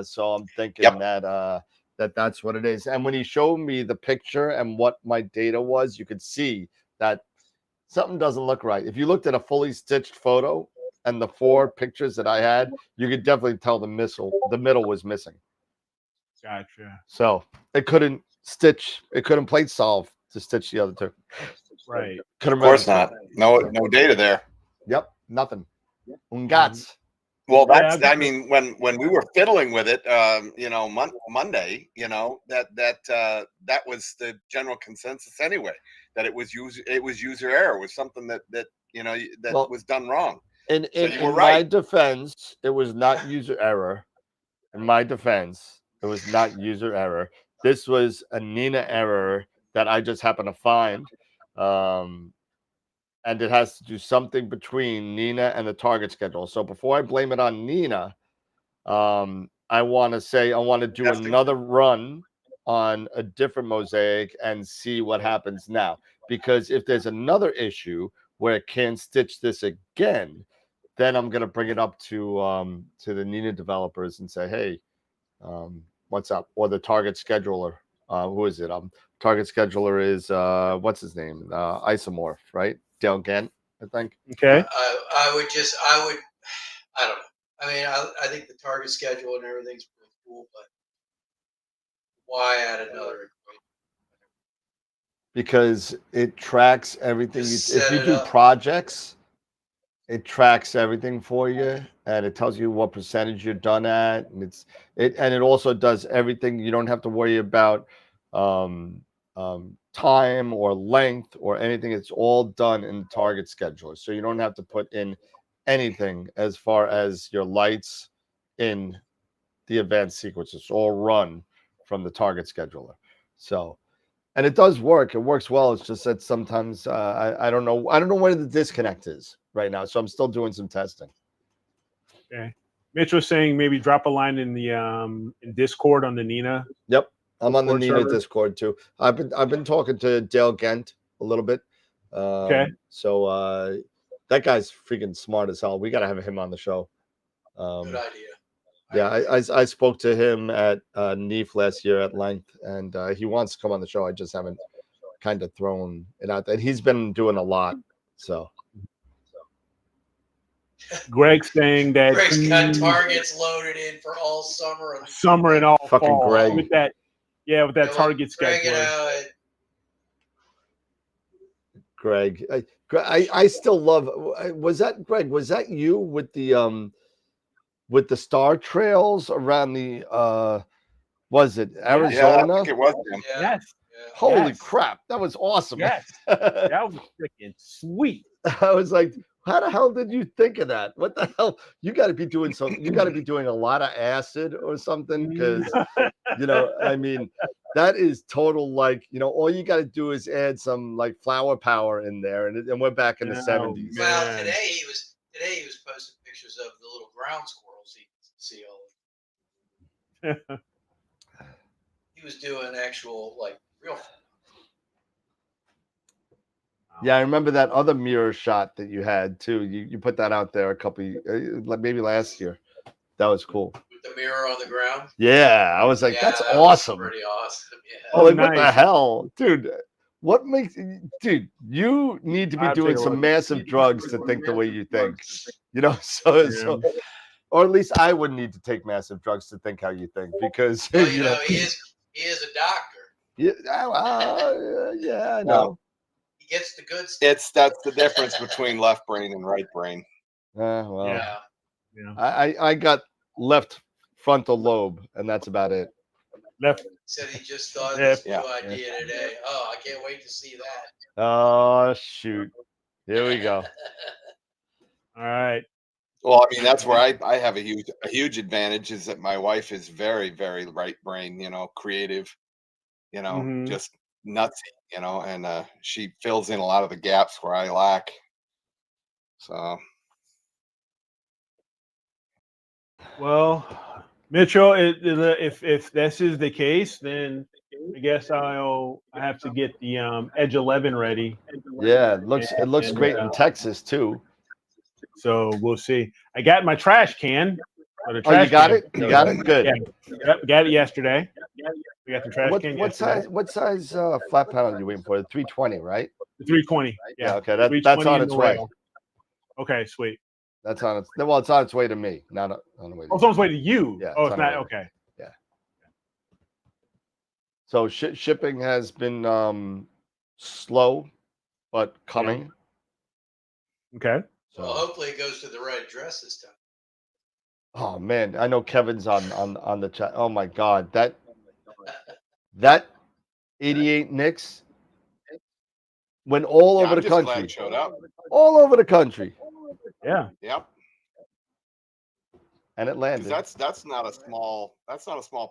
So I'm thinking that that's what it is. And when he showed me the picture and what my data was, you could see that something doesn't look right. If you looked at a fully stitched photo and the 4 pictures that I had, you could definitely tell the middle was missing. Gotcha. So it couldn't plate solve to stitch the other 2. Right. Of course not. No data there. Yep, nothing. Ungats. Well, that's Yeah, I mean, when we were fiddling with it, Monday, that was the general consensus anyway, that it was user error, was something that was done wrong. In were my right. defense, it was not user error. In my defense, it was not user error. This was a Nina error that I just happened to find. And it has to do something between Nina and the target schedule. So before I blame it on Nina, I want to do another run on a different mosaic and see what happens now. Because if there's another issue where it can't stitch this again, then I'm going to bring it up to the Nina developers and say, hey, what's up? Or the target scheduler. Who is it? Target scheduler is what's his name? Isomorph, right? Dale Gant, I think. Okay. I don't know. I mean, I think the target schedule and everything's pretty cool, but why add another? Because it tracks everything. Just If set you it do up. projects, it tracks everything for you, and it tells you what percentage you're done at, and it also does everything. You don't have to worry about time or length or anything. It's all done in target scheduler, so you don't have to put in anything as far as your lights in the advanced sequence. It's all run from the target scheduler. So, and it does work. It works well. It's just that sometimes I don't know where the disconnect is right now. So I'm still doing some testing. Okay. Mitch was saying maybe drop a line in the in Discord on the Nina. Yep, I'm on the Discord Nina server. Discord too. I've been talking to Dale Gent a little bit. Okay. So that guy's freaking smart as hell. We got to have him on the show. Good idea. Yeah, I spoke to him at NEAF last year at length, and he wants to come on the show. I just haven't kind of thrown it out there. He's been doing a lot. So Greg's saying that Greg's got targets loaded in for all summer. summer and all Fucking fall Greg. with that. Yeah, with that target Greg schedule. Greg, I still love. Was that Greg? Was that you with the star trails around the was it Arizona? Yeah, I think it was him. Yeah. Yes. Yeah. Holy Yes. crap, that was awesome. Yes. That was freaking sweet. I was like, how the hell did you think of that? What the hell? You got to be doing you got to be doing a lot of acid or something, because I mean, that is total, like, all you got to do is add some like flower power in there, and we're back in the 70s. Well, Man. today he was posting pictures of the little ground squirrels he see all. He was doing actual real. Yeah, I remember that other mirror shot that you had too. You put that out there a couple, maybe last year. That was cool. With the mirror on the ground. Yeah, I was like, Yeah, that's that was awesome. pretty awesome. Yeah. Oh, like, what the nice. hell, dude? What makes, dude? You need to be I'll doing take a some look. massive drugs to think the way you think. So or at least I would need to take massive drugs to think how you think, because Well, he is a doctor. yeah, yeah, I know. He gets the good stuff. That's the difference between left brain and right brain. Well, Yeah. I got left frontal lobe, and that's about it. Left. He said he just thought of this Yeah. new idea today. Oh, I can't wait to see that. Oh shoot! Here we go. All right. Well, I mean, that's where I have a huge advantage, is that my wife is very, very right brain, creative, Mhm. just nutsy, and she fills in a lot of the gaps where I lack. So Well, Mitchell, if this is the case, then I guess I have to get the Edge 11 ready. Yeah, it looks great in Texas too. So we'll see. I got my trash can. Oh, you got it? You got it? Good. Yeah, got it yesterday. We got the trash can yesterday. What size flat panel are you waiting for? The 320, right? The 320. Yeah, Yeah. okay, that's 320 on in its the way. rail. Okay, sweet. It's on its way to me, not on the way to Oh, it's on its way to you. Yeah, Oh, it's it's on the not. way. Okay. So shipping has been slow, but coming. Okay. So, Well, hopefully it goes to the right address this time. oh man, I know Kevin's on the chat. Oh my god, that 88 Knicks went all over the I'm just glad country. it showed up. All over the country. Yeah. Yep. And it landed. That's not a small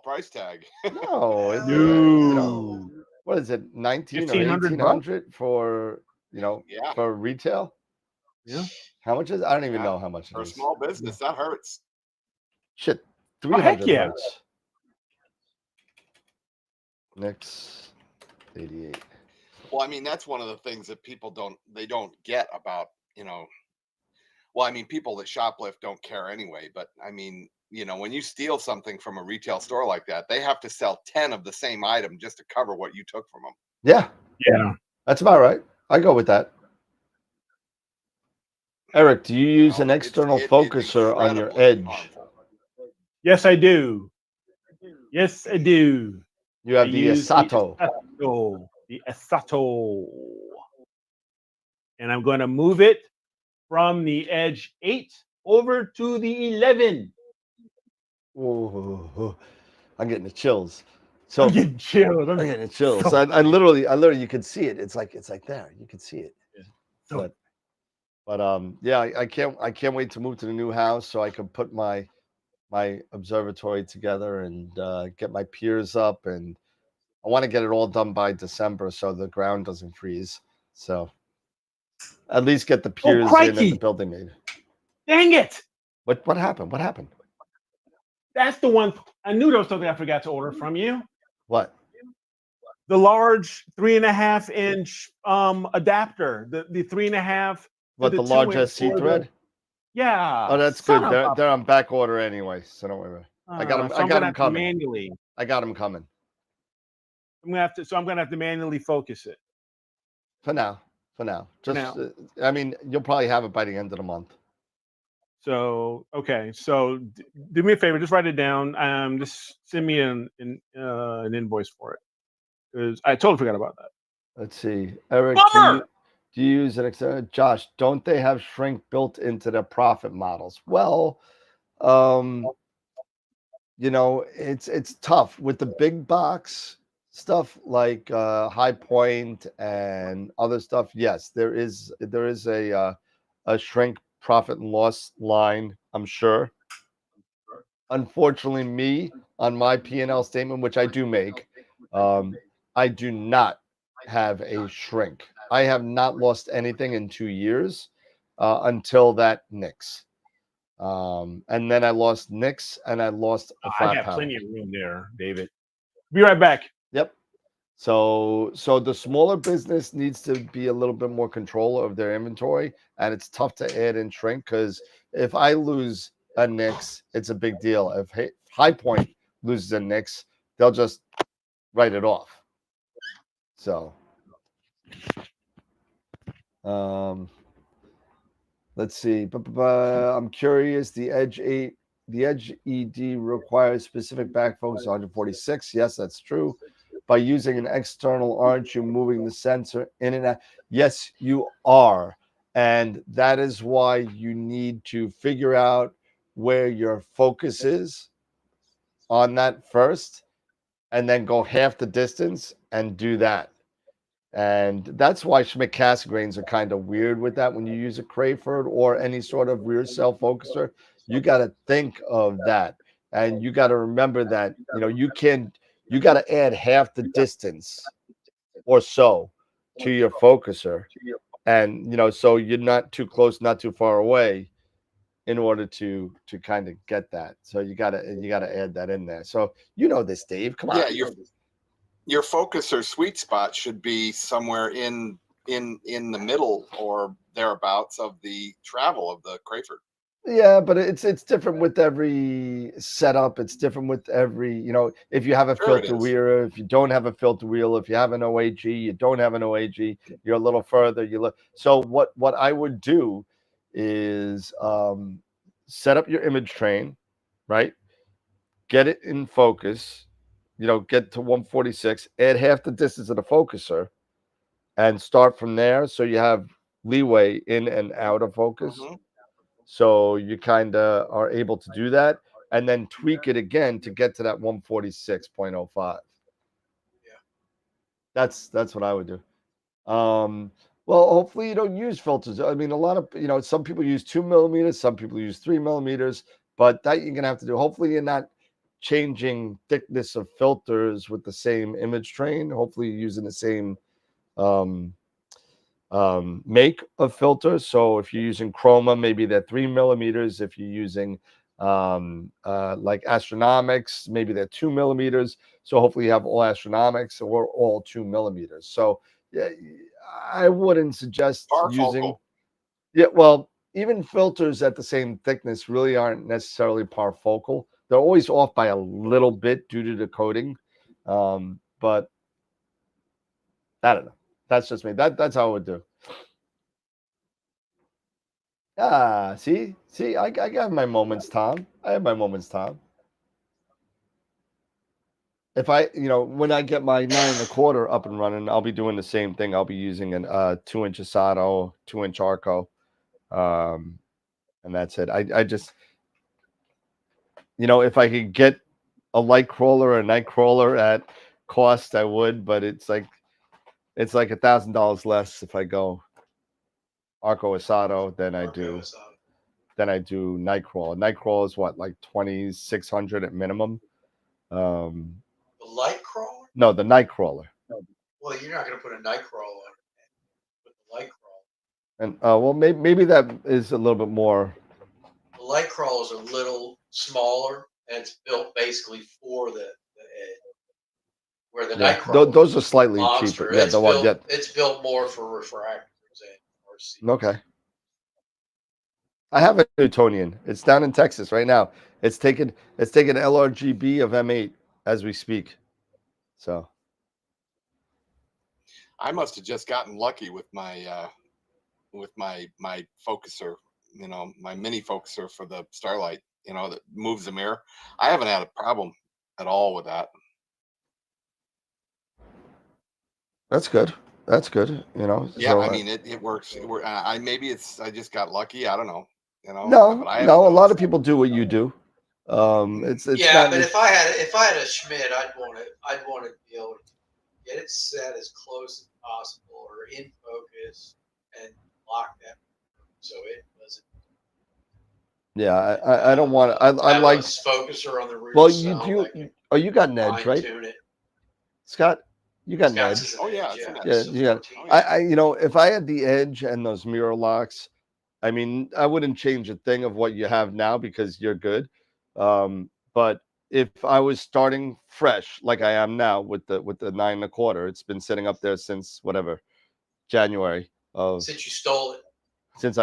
price tag. No, No. what is it, 19 or 1,500 1800 for Yeah. for retail? Yeah. How much is it? I don't even Yeah. know how much For it a is. small business, that hurts. Shit, Oh, heck 300 yeah. hurts. Next 88. Well, I mean, that's one of the things that people don't get about, well, I mean, people that shoplift don't care anyway, but I mean, when you steal something from a retail store like that, they have to sell 10 of the same item just to cover what you took from them. Yeah, Yeah. that's about right. I go with that. Eric, do you use an external It's focuser on your incredibly edge? harmful. Yes, I do. Yes, I do. You have I the use Asato. The Asato. And I'm going to move it from the Edge 8 over to the 11. Oh, I'm getting the chills. So I'm getting chilled. I'm getting the chills. I literally, you can see it. It's like there. You can see it. Yeah. But yeah, I can't wait to move to the new house so I can put my my observatory together and get my piers up, and I want to get it all done by December so the ground doesn't freeze. So at least get the piers in and the crikey. building made. Dang it! What happened? What happened? That's the one. I knew there was something I forgot to order from you. What? The large 3.5-inch adapter. The 3.5. What, the large SC thread? Yeah. Oh, that's good. They're on back order anyway, so don't worry about it. I got them. So I got them coming. Manually. I got them coming. I'm gonna have to manually focus it. For now. Just, now. I mean, you'll probably have it by the end of the month. So okay, so do me a favor, just write it down. Just send me an invoice for it, because I totally forgot about that. Let's see, Eric. Do you use an Excel? Josh, don't they have shrink built into their profit models? Well, you know, it's tough with the big box stuff like High Point and other stuff. Yes, there is a shrink profit and loss line, I'm sure. Unfortunately, me on my P&L statement, which I do make, I do not have a shrink. I have not lost anything in 2 years until that Nix. And then I lost Nix and I lost a flat I got panel. plenty of room there, David. Be right back. Yep. So the smaller business needs to be a little bit more control of their inventory, and it's tough to add in shrink because if I lose a Nix, it's a big deal. If High Point loses a Nix, they'll just write it off. So, let's see. I'm curious. The Edge ED requires specific back focus 146. Yes, that's true. By using an external, aren't you moving the sensor in and out? Yes, you are. And that is why you need to figure out where your focus is on that first, and then go half the distance and do that. And that's why Schmidt Cassegrains are kind of weird with that. When you use a Crayford or any sort of rear cell focuser, you got to think of that. And you got to remember that, you know, you got to add half the distance or so to your focuser. And, you know, so you're not too close, not too far away in order to kind of get that. So you got to add that in there. So, you know this, Dave, come on. Yeah, your focuser sweet spot should be somewhere in the middle or thereabouts of the travel of the Crayford. Yeah, but it's different with every setup. It's different with every, you know, if you have a filter wheel, if you don't have a filter wheel, if you have an OAG, you don't have an OAG, you're a little further. So what I would do is set up your image train, right? Get it in focus, you know, get to 146, add half the distance of the focuser, and start from there. So you have leeway in and out of focus. Mm-hmm. So you kind of are able to do that, and then tweak it again to get to that 146.05. Yeah, that's what I would do. Well, hopefully you don't use filters. I mean, a lot of, you know, some people use 2 millimeters, some people use 3 millimeters, but that you're gonna have to do. Hopefully you're not changing thickness of filters with the same image train. Hopefully you're using the same make of filters. So if you're using chroma, maybe they're 3 millimeters. If you're using like astronomics, maybe they're 2 millimeters. So hopefully you have all astronomics or all 2 millimeters. So yeah, I wouldn't suggest using. Yeah, well, even filters at the same thickness really aren't necessarily parfocal. They're always off by a little bit due to the coating, but I don't know. That's just me. That's how I would do. See, I got my moments, Tom. I have my moments, Tom. If when I get my 9 1/4 up and running, I'll be doing the same thing. I'll be using an 2-inch Asato, 2-inch Arco, and that's it. I just, if I could get a light crawler or a night crawler at cost, I would, but it's like $1,000 less if I go Arco Asato than I do than I do Nightcrawler. Nightcrawler is what, like 2,600 at minimum. The light crawler? No, the Nightcrawler. Well, you're not going to put a night crawler with the light crawler. And well, maybe that is a little bit more. The light crawler is a little smaller, and it's built basically for the edge. Where the night crawler, those are slightly monster. cheaper. Yeah, It's built more for refractors and RC. Okay. I have a Newtonian. It's down in Texas right now. It's taking LRGB of M8 as we speak. So I must have just gotten lucky with my focuser, my mini focuser for the Starlight, that moves the mirror. I haven't had a problem at all with that. that's good. That's good. Yeah, So, I mean it works. I just got lucky. I don't know. no, but I a lot of people do what you do. It's yeah, not, but if I had a Schmidt, I'd want to be able to get it set as close as possible or in focus and lock that so it doesn't. Yeah, I don't want to. I have like a focuser on the rear. Well, you do. Oh, you got an edge, right, It. Scott? You got an Scott's edge. is an Oh, edge, yeah, it's an Yeah, edge. you got. If I had the edge and those mirror locks, I mean, I wouldn't change a thing of what you have now because you're good. But if I was starting fresh like I am now with the 9.25, it's been sitting up there since whatever January of since you stole it. Since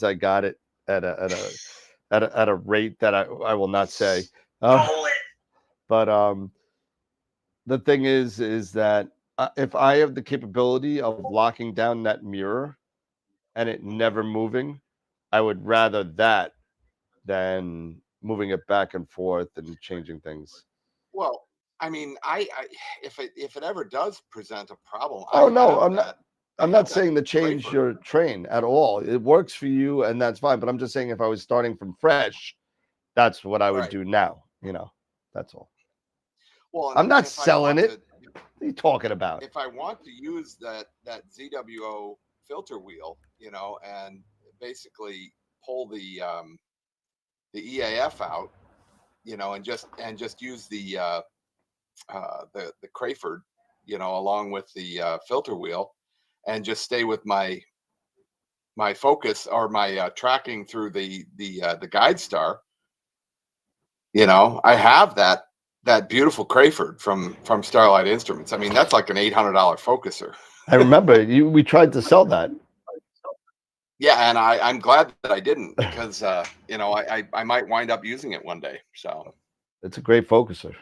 I got it at a rate that I will not say. But the thing is that if I have the capability of locking down that mirror and it never moving, I would rather that than moving it back and forth and changing things. Well, I mean, I if it ever does present a problem, Oh no, I'm not saying to change your train at all. It works for you and that's fine. But I'm just saying if I was starting from fresh, that's what I would do now. That's all. Well, I'm not selling it. What are you talking about? If I want to use that ZWO filter wheel, and basically pull the EAF out, and just use the Crayford, along with the filter wheel, and just stay with my focus or my tracking through the guide star. I have that beautiful Crayford from Starlight Instruments. I mean, that's like an $800 focuser. I remember we tried to sell that. Yeah, and I'm glad that I didn't because I might wind up using it one day. So it's a great focuser.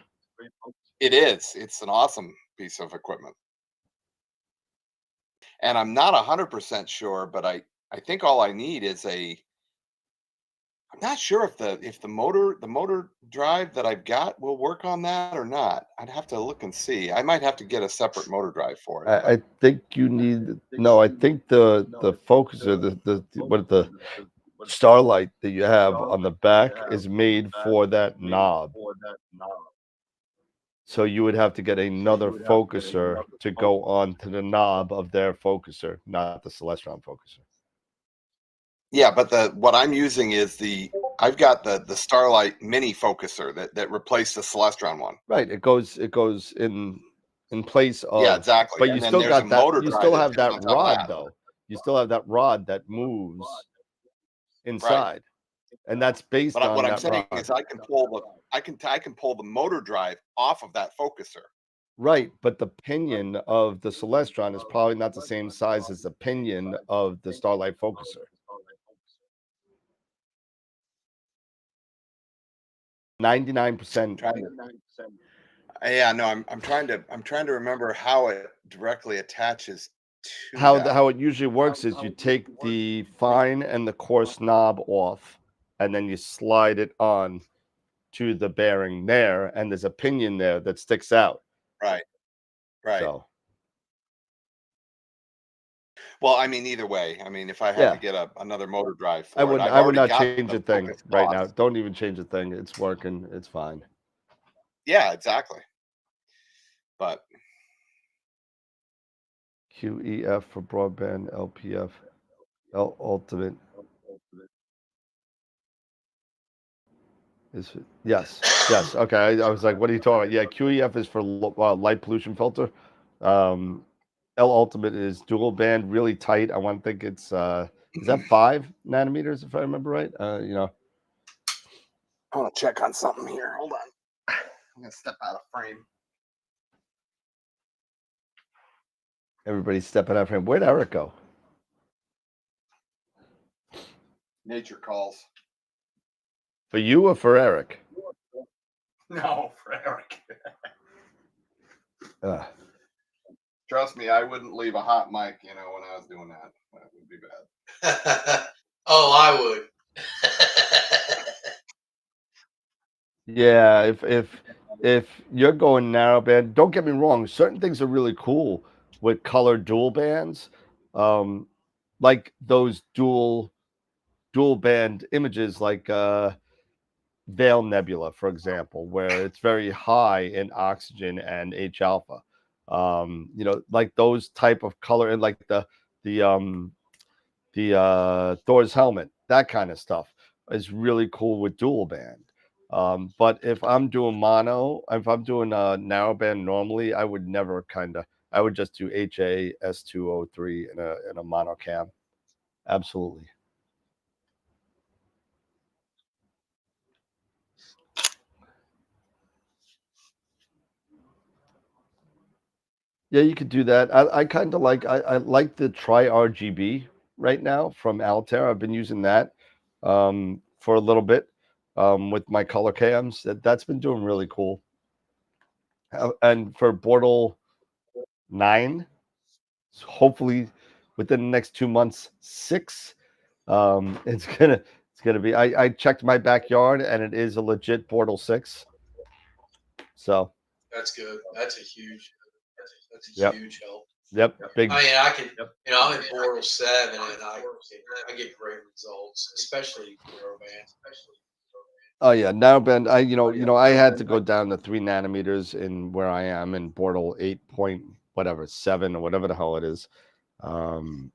It is. It's an awesome piece of equipment. And I'm not 100% sure, but I think all I need is I'm not sure if the motor drive that I've got will work on that or not. I'd have to look and see. I might have to get a separate motor drive for it. I think you need I think the focuser, the Starlight that you have on the back is made for that knob. So you would have to get another focuser to go on to the knob of their focuser, not the Celestron focuser. Yeah, but what I'm using is I've got the Starlight mini focuser that replaced the Celestron one. Right. It goes in place of. Yeah, exactly. But you still got that. You still have that rod though. You still have that rod that moves inside, and that's based on. What I'm saying is I can pull the motor drive off of that focuser. Right, but the pinion of the Celestron is probably not the same size as the pinion of the Starlight focuser. 99%. Yeah, no, I'm trying to remember how it directly attaches to how it usually works is you take the fine and the coarse knob off, and then you slide it on to the bearing there, and there's a pinion there that sticks out. Right. So. Well, I mean, either way, I mean, if I had to get another motor drive for I would not change a thing right now. Don't even change a thing. It's working. It's fine. Yeah, exactly. But QEF for broadband, LPF, ultimate. Yes. Okay, I was like, what are you talking about? Yeah, QEF is for light pollution filter. L Ultimate is dual band, really tight. I want to think it's is that 5 nanometers if I remember right? You know, I want to check on something here. Hold on. I'm gonna step out of frame. everybody's stepping out frame. Where'd Eric go? Nature calls. For you or for Eric? No, for Eric. Uh, Trust me, I wouldn't leave a hot mic, you know, when I was doing that. That would be bad. Oh, I would. yeah, if you're going narrow band, don't get me wrong. Certain things are really cool with color dual bands, like those dual band images, like Veil Nebula, for example, where it's very high in oxygen and H alpha. You know, like those type of color, and like the Thor's helmet, that kind of stuff is really cool with dual band. But if I'm doing mono, if I'm doing narrow band normally, I would never I would just do HA S203 in a mono cam. Absolutely. Yeah, you could do that. I kind of like I like the Tri RGB right now from Altair. I've been using that for a little bit with my color cams. That's been doing really cool. And for Bortle 9, hopefully within the next 2 months, 6, it's gonna be. I checked my backyard and it is a legit Bortle 6. So That's good. That's a huge Yep. huge help. Yep, big. I mean, I can, you know, I'm in Bortle 7 and I get great results, especially narrowband. Oh yeah, narrowband. I had to go down to 3 nanometers in where I am in Bortle 8.7 or whatever the hell it is. I'm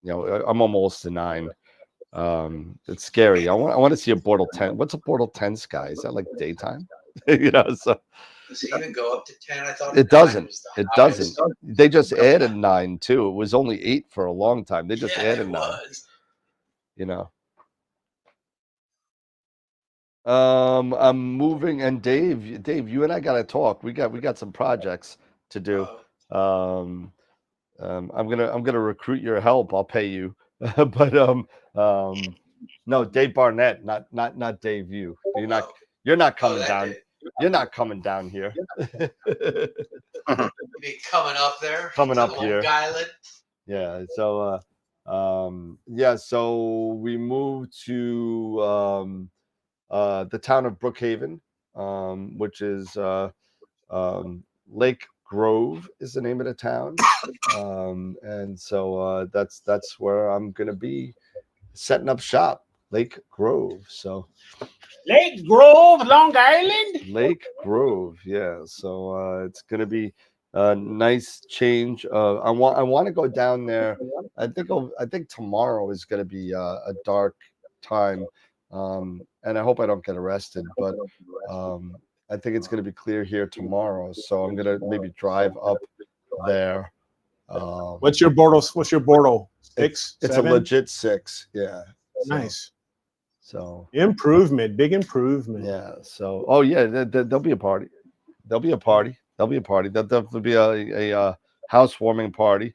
almost to 9. It's scary. I want to see a Bortle 10. What's a Bortle 10 sky? Is that like daytime? So Does it even go up to 10? I thought it 9 doesn't. was the It highest. doesn't. They just added 9 too. It was only 8 for a long time. They just Yeah, added it 9. was. I'm moving, and Dave, you and I got to talk. We got some projects to do. I'm gonna recruit your help. I'll pay you, but no, Dave Barnett, not Dave. You're not coming down. You're not coming down here. You be coming up there? Coming to up here. Long Island? Yeah. So so we moved to the town of Brookhaven, which is Lake Grove is the name of the town, and so that's where I'm gonna be setting up shop, Lake Grove. So Lake Grove, Long Island. Lake Grove, yeah. So it's gonna be a nice change. I want to go down there. I think tomorrow is gonna be a dark time. And I hope I don't get arrested, but I think it's going to be clear here tomorrow. So I'm going to maybe drive up there. What's your Bortle? 6? It's 7? a legit 6. Yeah. Nice. So improvement, big improvement. Yeah. So, oh yeah, there'll be a party. There'll be a party. There'll be a housewarming party.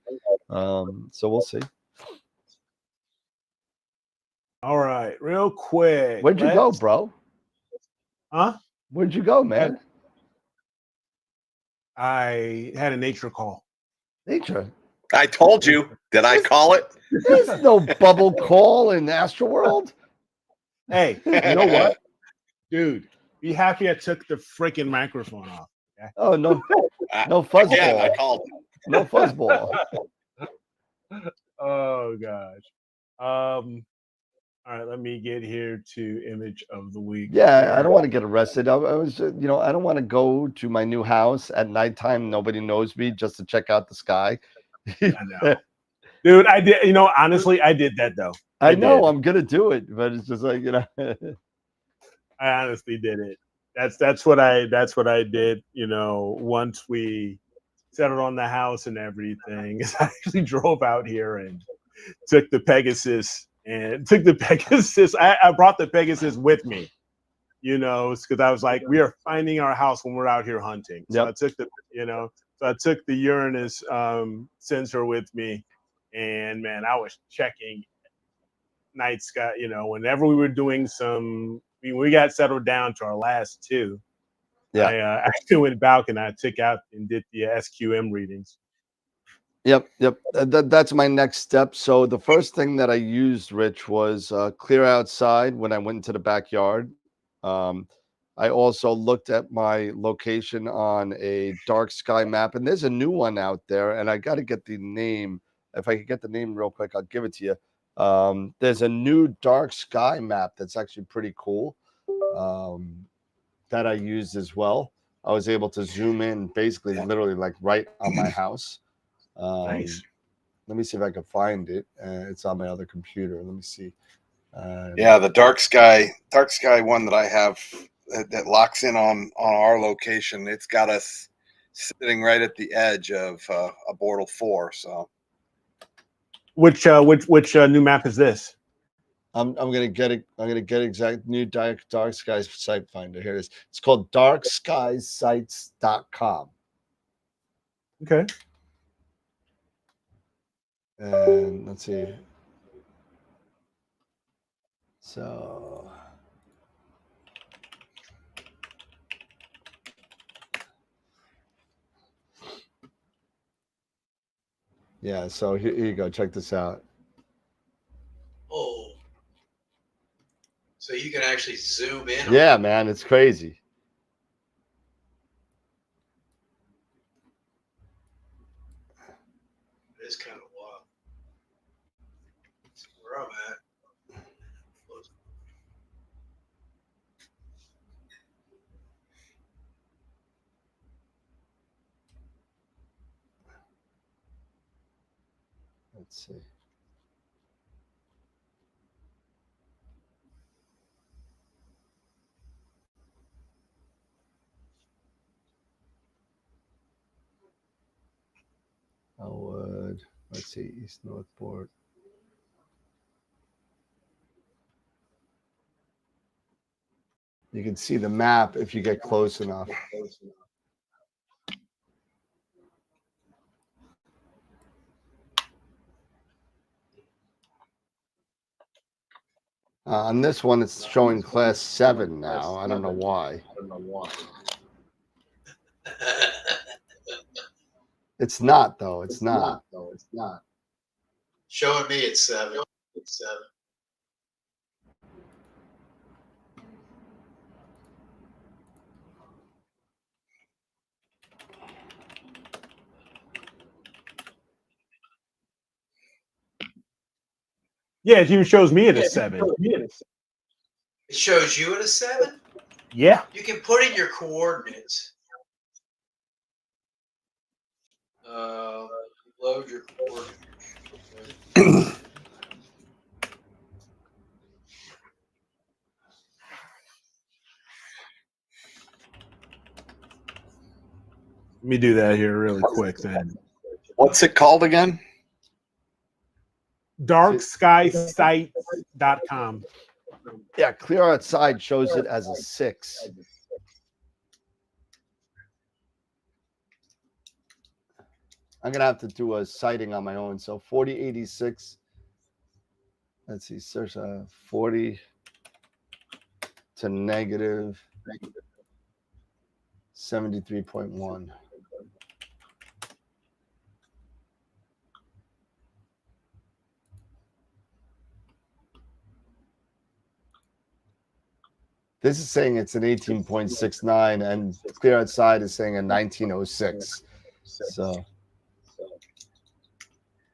So we'll see. All right, real quick. Where'd you go, bro? Huh? Where'd you go, man? I had a nature call. Nature. I told you. Did I call it? There's no bubble call in AstroWorld. Hey, you know what, dude? Be happy I took the freaking microphone off. Okay? Oh no, no fuzzball. Yeah, I called. No fuzzball. Oh gosh. All right, let me get here to image of the week. Yeah, I don't want to get arrested. I was, I don't want to go to my new house at nighttime. Nobody knows me, just to check out the sky. I know. Dude, I did. Honestly, I did that though. I know I'm gonna do it, but it's just like I honestly did it. That's what I did. You know, once we settled on the house and everything, is I actually drove out here and took the Pegasus I brought the Pegasus with me, you know, because I was like, we are finding our house when we're out here hunting. So I took I took the Uranus sensor with me, and man, I was checking night sky. You know, whenever we were doing we got settled down to our last two. Yeah. I actually went back and I took out and did the SQM readings. Yep. That's my next step. So the first thing that I used, Rich, was clear outside when I went into the backyard. I also looked at my location on a dark sky map, and there's a new one out there, and I got to get the name. If I could get the name real quick, I'll give it to you. There's a new dark sky map that's actually pretty cool that I used as well. I was able to zoom in basically literally like right on my house. Nice. Let me see if I can find it. It's on my other computer. Let me see. Yeah, the dark sky one that I have that locks in on our location. It's got us sitting right at the edge of a Bortle 4. So, which new map is this? I'm gonna get it. I'm gonna get exact new dark skies site finder. Here it is. It's called darkskysites.com. Okay. And let's see. So yeah, so here you go. Check this out. Oh. So you can actually zoom in. Yeah, man, it's crazy. It is kind of wild. Let's see where I'm at. Let's see. Elwood. Let's see. East Northport. You can see the map if you get close enough. On this one, it's showing class 7 now. I don't know why. It's not, though. It's not. Showing me it's 7. It's 7. Yeah, it even shows me at a 7. It shows you at a 7? Yeah. You can put in your coordinates. Load your coordinates. Let me do that here really quick then. what's it called again? Darkskysites.com. Yeah, clear outside shows it as a 6. I'm going to have to do a sighting on my own. So 4086. Let's see, search 40 to negative 73.1. This is saying it's an 18.69, and clear outside is saying a 1906. So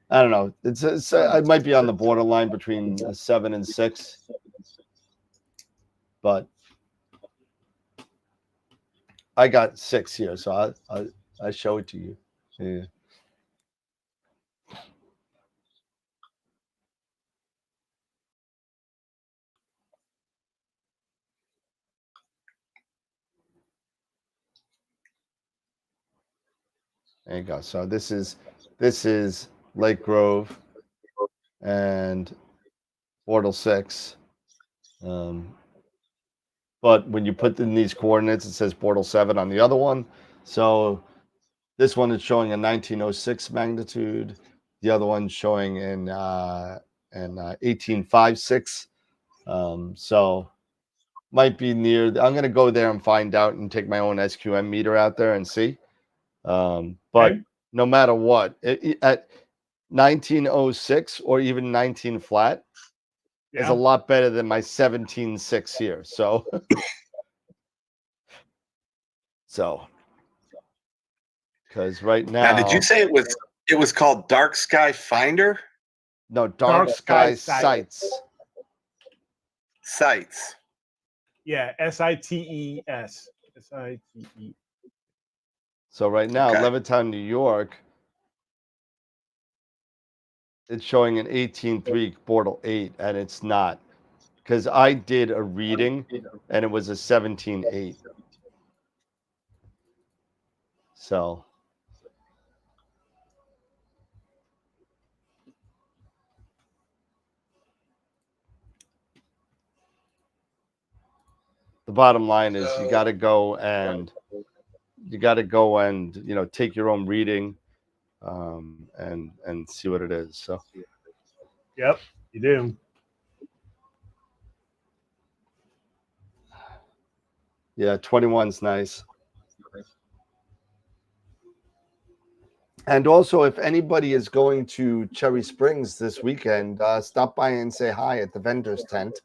I don't know. It might be on the borderline between a 7 and 6, but I got 6 here, so I show it to you. Yeah. There you go. So this is Lake Grove and Portal 6. But when you put in these coordinates, it says Portal 7 on the other one. So this one is showing a 1906 magnitude. The other one's showing in 1856. So might be near. I'm going to go there and find out and take my own SQM meter out there and see. But Okay. no matter what, at 1906 or even 19 flat is Yeah. a lot better than my 17.6 here. So, because right now, Now, did you say it was called Dark Sky Finder? no, Dark Sky Sights. Sites. Yeah, SITES. SITE. So right now, Okay. Levittown, New York, it's showing an 18.3 Portal 8, and it's not. Because I did a reading, and it was a 17.8. So the bottom line is you got to go and take your own reading, and see what it is. So Yep, you do. yeah, 21's nice. And also, if anybody is going to Cherry Springs this weekend, stop by and say hi at the vendor's tent.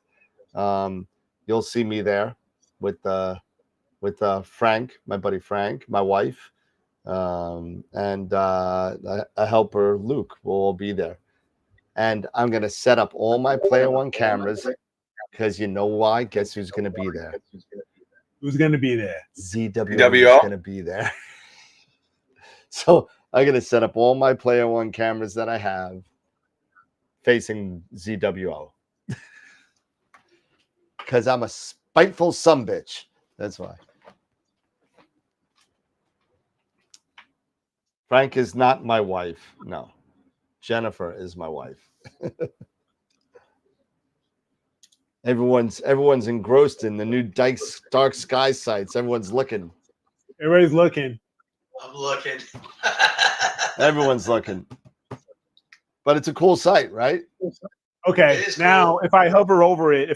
You'll see me there with Frank, my buddy Frank, my wife, and a helper, Luke, will all be there. And I'm going to set up all my Player One cameras because you know why? Guess who's going to be there? Who's going to be there? ZWO is going to be there. So I'm going to set up all my Player One cameras that I have facing ZWO. Because I'm a spiteful sumbitch. That's why. Frank is not my wife. No. Jennifer is my wife. Everyone's engrossed in the new dark sky sites. Everyone's looking. Everybody's looking. I'm looking. Everyone's looking. But it's a cool site, right? Okay. It is Now, cool. if I hover over it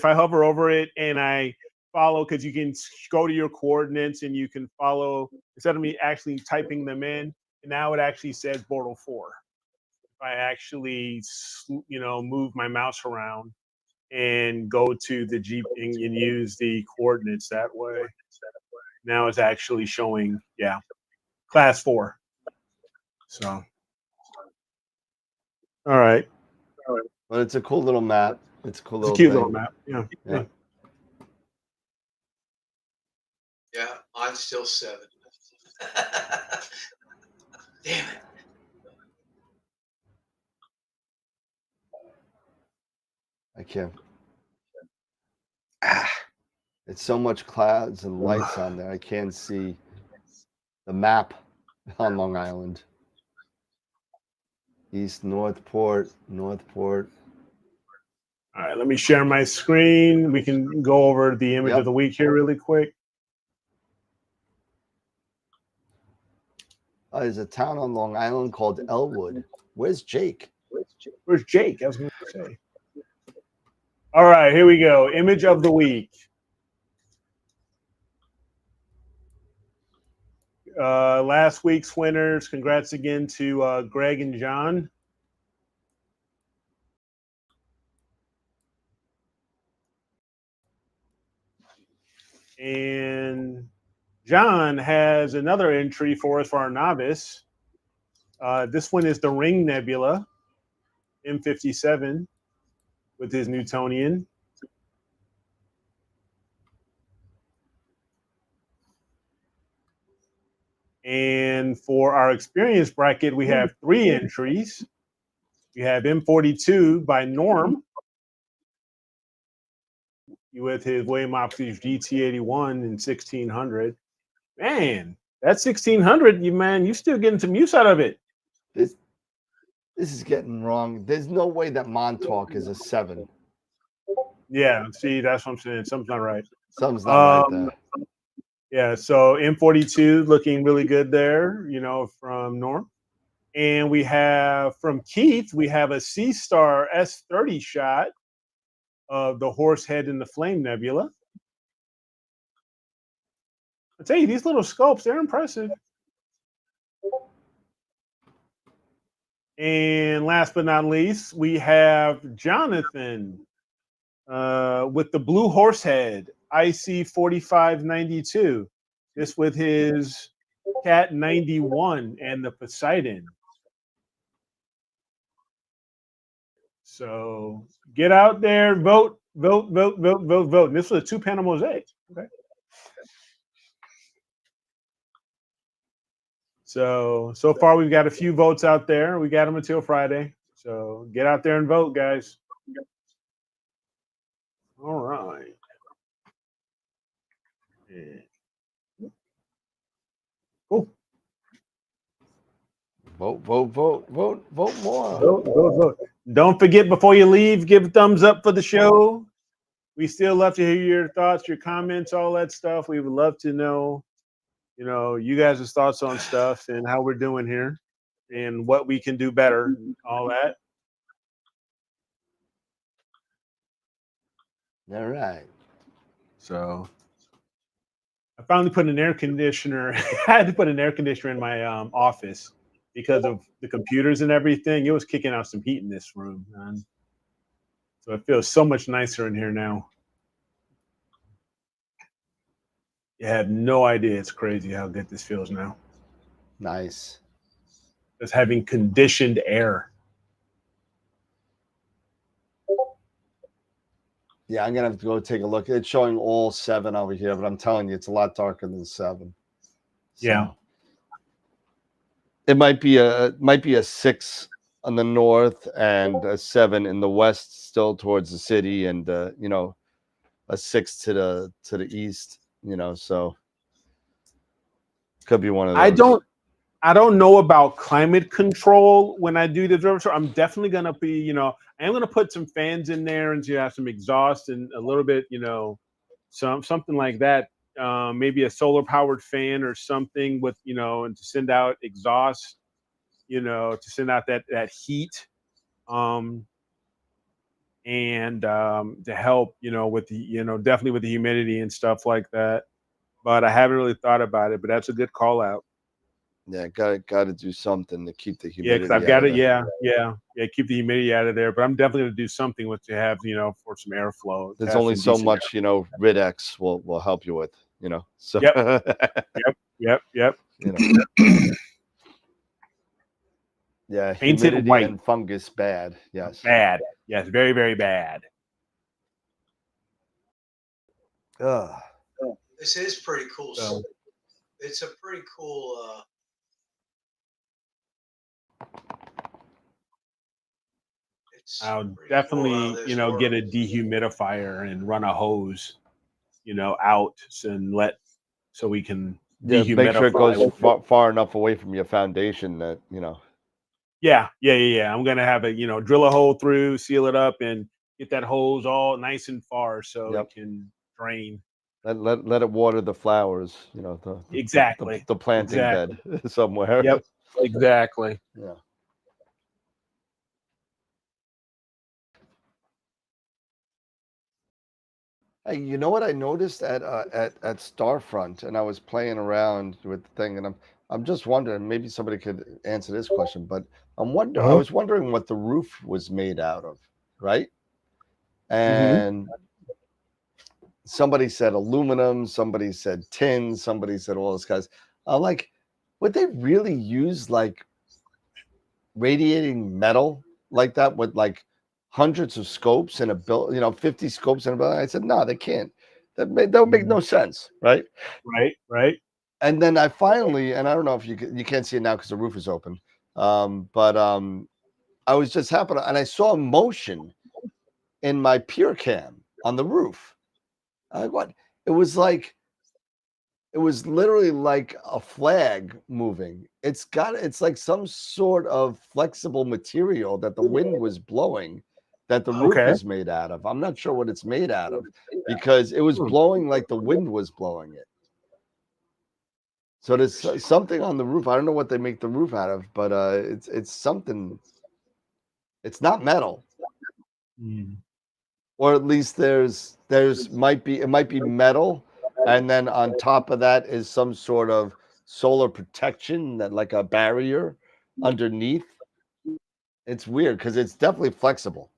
and I follow, because you can go to your coordinates and you can follow instead of me actually typing them in. And now it actually says Portal 4. If I actually, move my mouse around and go to the Jeep and use the coordinates that way, now it's actually showing, class 4. So, all right. But it's a cool little map. It's a cool It's a little cute thing. little map. Yeah. Yeah, mine's still 7. Damn it. I can't. It's so much clouds and lights on there. I can't see the map on Long Island. East Northport. All right, let me share my screen. We can go over the image of the week here really quick. There's a town on Long Island called Elwood. Where's Jake? Where's Jake? I was going to say. All right, here we go. Image of the week. Last week's winners. Congrats again to Greg and John. And John has another entry for us for our novice. This one is the Ring Nebula, M57, with his Newtonian. And for our experience bracket, we have 3 entries. We have M42 by Norm with his William Opsey's GT81 in 1600. Man, That 1600, you still getting some use out of it. This is getting wrong. There's no way that Montauk is a 7. Yeah, see, that's what I'm saying. Something's not right. Something's not right there. Yeah, so M42 looking really good there, from Norm. And we have from Keith, we have a C-Star S30 shot of the Horsehead in the Flame Nebula. I tell you, these little scopes, they're impressive. And last but not least, we have Jonathan with the Blue Horsehead IC4592. This with his Cat 91 and the Poseidon. So get out there, vote. This was a 2-panel mosaic. Okay. So far we've got a few votes out there. We got them until Friday. So get out there and vote, guys. All right. Yeah. Cool. Vote more. Vote. Don't forget, before you leave, give a thumbs up for the show. We still love to hear your thoughts, your comments, all that stuff. We would love to know, you guys' thoughts on stuff and how we're doing here and what we can do better, all that. All right. So I finally put an air conditioner. I had to put an air conditioner in my office because of the computers and everything. It was kicking out some heat in this room, man. So it feels so much nicer in here now. You have no idea. It's crazy how good this feels now. Nice. Just having conditioned air. Yeah, I'm gonna have to go take a look. It's showing all 7 over here, but I'm telling you, it's a lot darker than 7. So Yeah. it might be a 6 on the north and a 7 in the west, still towards the city, and a 6 to the east. So could be one of those. I don't know about climate control when I do the observatory. I'm definitely gonna be, I am gonna put some fans in there and have some exhaust and a little bit, something like that. Maybe a solar powered fan or something with, and to send out exhaust, to send out that heat, and to help, with the, definitely with the humidity and stuff like that. But I haven't really thought about it. But that's a good call out. Yeah, got to do something to keep the humidity. Yeah, because I've got it. Yeah, keep the humidity out of there. But I'm definitely going to do something with to have, for some airflow. There's only so much, Rid-X will help you with, So Yep. Yeah, Paint it humidity white. and fungus bad. Yes. Bad. Yes, very, very bad. This is pretty cool. So, it's a pretty cool. I'll definitely, get a dehumidifier and run a hose, out and so we can dehumidify. Make sure it goes far enough away from your foundation that, Yeah. I'm gonna have it, drill a hole through, seal it up, and get that hose all nice and far so it can drain. Let it water the flowers, exactly the planting bed somewhere. Yep, exactly. Yeah. Hey, you know what I noticed at Starfront, and I was playing around with the thing, and I'm just wondering, maybe somebody could answer this question, but I was wondering what the roof was made out of, right? And somebody said aluminum, somebody said tin, somebody said all those guys. I'm like, would they really use like radiating metal like that with like hundreds of scopes in a build, 50 scopes in a building? I said, no, they can't. That would make no sense, right? Right. And then I finally, and I don't know if you can't see it now because the roof is open, but I was just happening, and I saw motion in my peer cam on the roof. What? It was like It was literally like a flag moving. It's like some sort of flexible material that the wind was blowing, that the roof Okay. is made out of. I'm not sure what it's made out of because it was blowing like the wind was blowing it. So there's something on the roof. I don't know what they make the roof out of, but it's something. It's not metal, or at least there's it might be metal, and then on top of that is some sort of solar protection, that like a barrier underneath. It's weird because it's definitely flexible.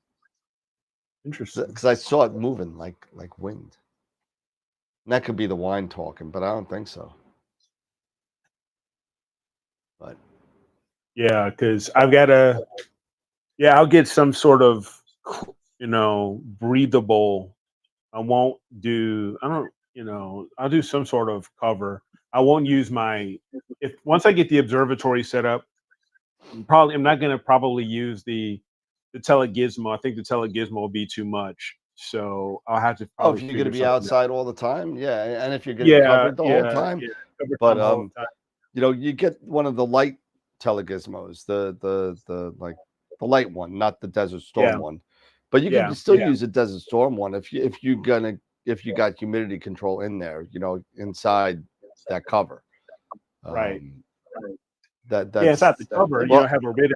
Interesting. Because I saw it moving like wind. And that could be the wine talking, but I don't think so. But Yeah, because I've got to. Yeah, I'll get some sort of, breathable. I won't do. I don't. I'll do some sort of cover. I won't use if once I get the observatory set up. I'm not going to probably use the telegizmo. I think the telegizmo will be too much. So I'll have to if probably. you're going to be outside all the time, yeah, and if you're getting Yeah, covered the whole time, but the whole time. you get one of the light telegizmos, the like the light one, not the Desert Storm one. But you can still use a Desert Storm one if you got humidity control in there, inside that cover. Right. That's it's not the cover. You don't have a bit.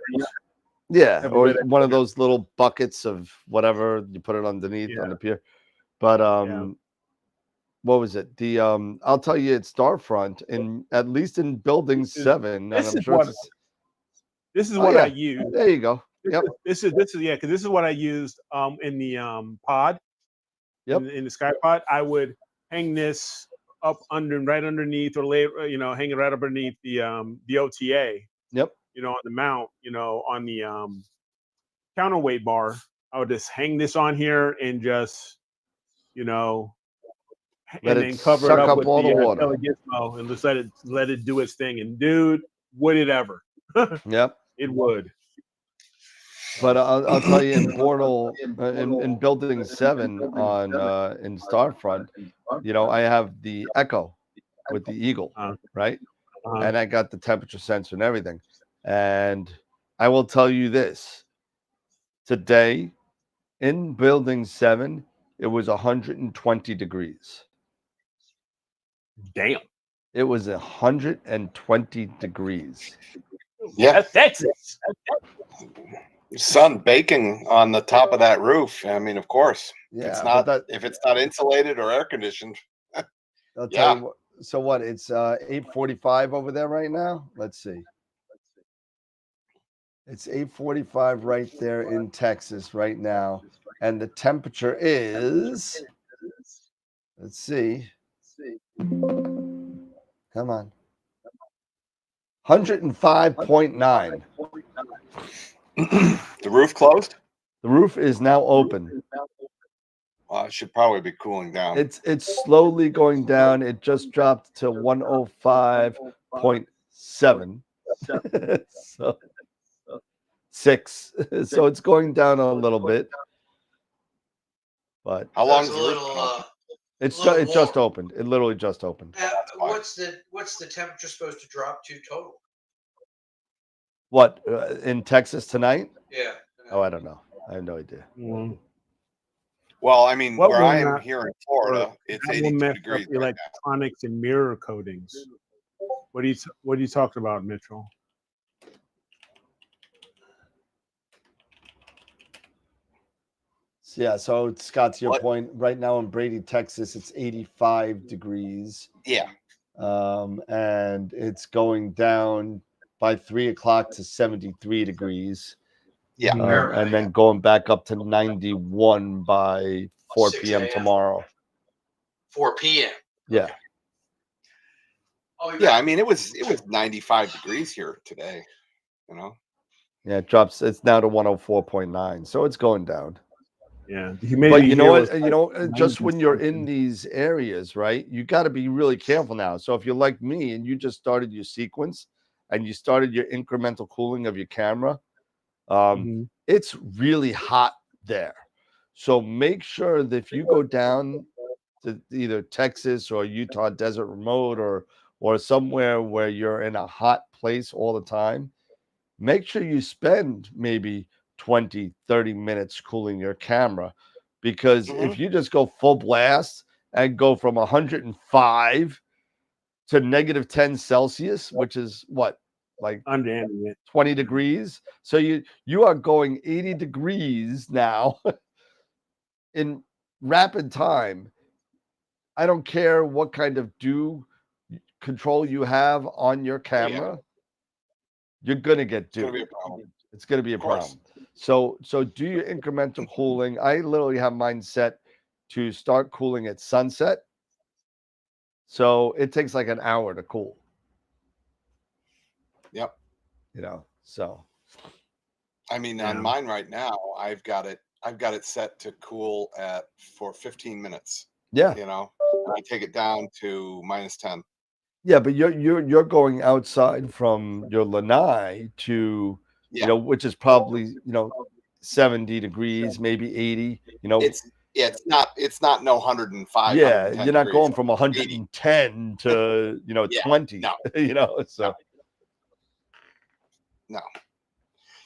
Yeah, or one of those little buckets of whatever, you put it underneath on the pier. But what was it? The I'll tell you, it's Starfront, at least in Building 7. This and I'm is sure what I use. There you go. Yep. This is because this is what I used in the pod. Yep. In the sky pod, I would hang this up right underneath, or hang it right up underneath the OTA. Yep. On the mount, on the counterweight bar. I would just hang this on here and just, let and it then cover suck it up up with all the water. telegizmo and just let it do its thing. And dude, would it ever? Yep. It would. But I'll tell you, in Portal, in Building 7 on in Starfront, I have the Echo with the Eagle, right? And I got the temperature sensor and everything. And I will tell you this: today in Building 7, it was 120 degrees. Damn. It was 120 degrees. Yeah, that's Texas. Sun baking on the top of that roof. I mean, of course, if it's not insulated or air conditioned. I'll tell you what, so what? It's 8:45 over there right now. Let's see. It's 8:45 right there in Texas right now, and the temperature is. Let's see. Come on. 105.9. The roof closed? The roof is now open. It should probably be cooling down. It's slowly going down. It just dropped to 105.7. So 6. So it's going down a little bit. But how long is a the roof little? It just opened. It literally just opened. What's the temperature supposed to drop to total? What, in Texas tonight? Yeah. Oh, I don't know. I have no idea. Well, I mean, where I am here in Florida, it's 82 degrees. Electronics and mirror coatings. What are you talking about, Mitchell? Yeah, so Scott, to your point, right now in Brady, Texas, it's 85 degrees. Yeah. And it's going down by 3 o'clock to 73 degrees. Yeah. And then going back up to 91 by 4 p.m. tomorrow. 4 p.m. Yeah. Oh, yeah. I mean, it was 95 degrees here today, Yeah, it drops. It's now to 104.9. So it's going down. Yeah. But you know what? Just when you're in these areas, right, you got to be really careful now. So if you're like me and you just started your sequence and you started your incremental cooling of your camera, it's really hot there. So make sure that if you go down to either Texas or Utah desert remote or somewhere where you're in a hot place all the time, make sure you spend maybe 20, 30 minutes cooling your camera, because if you just go full blast and go from 105 to negative 10 Celsius, which is what, like I'm damning it. 20 degrees. So you are going 80 degrees now in rapid time. I don't care what kind of dew control you have on your camera. You're gonna get dew. It's gonna be a problem. So do your incremental cooling. I literally have mine set to start cooling at sunset. So it takes like an hour to cool. Yep. You know, so I mean, on mine right now, I've got it set to cool for 15 minutes. Yeah. You know, I take it down to -10. Yeah, but you're going outside from your lanai to you know, which is probably 70 degrees, maybe 80. You know, it's not no 105. Yeah, you're not degrees, going from 110 to 20. No. You know, so no.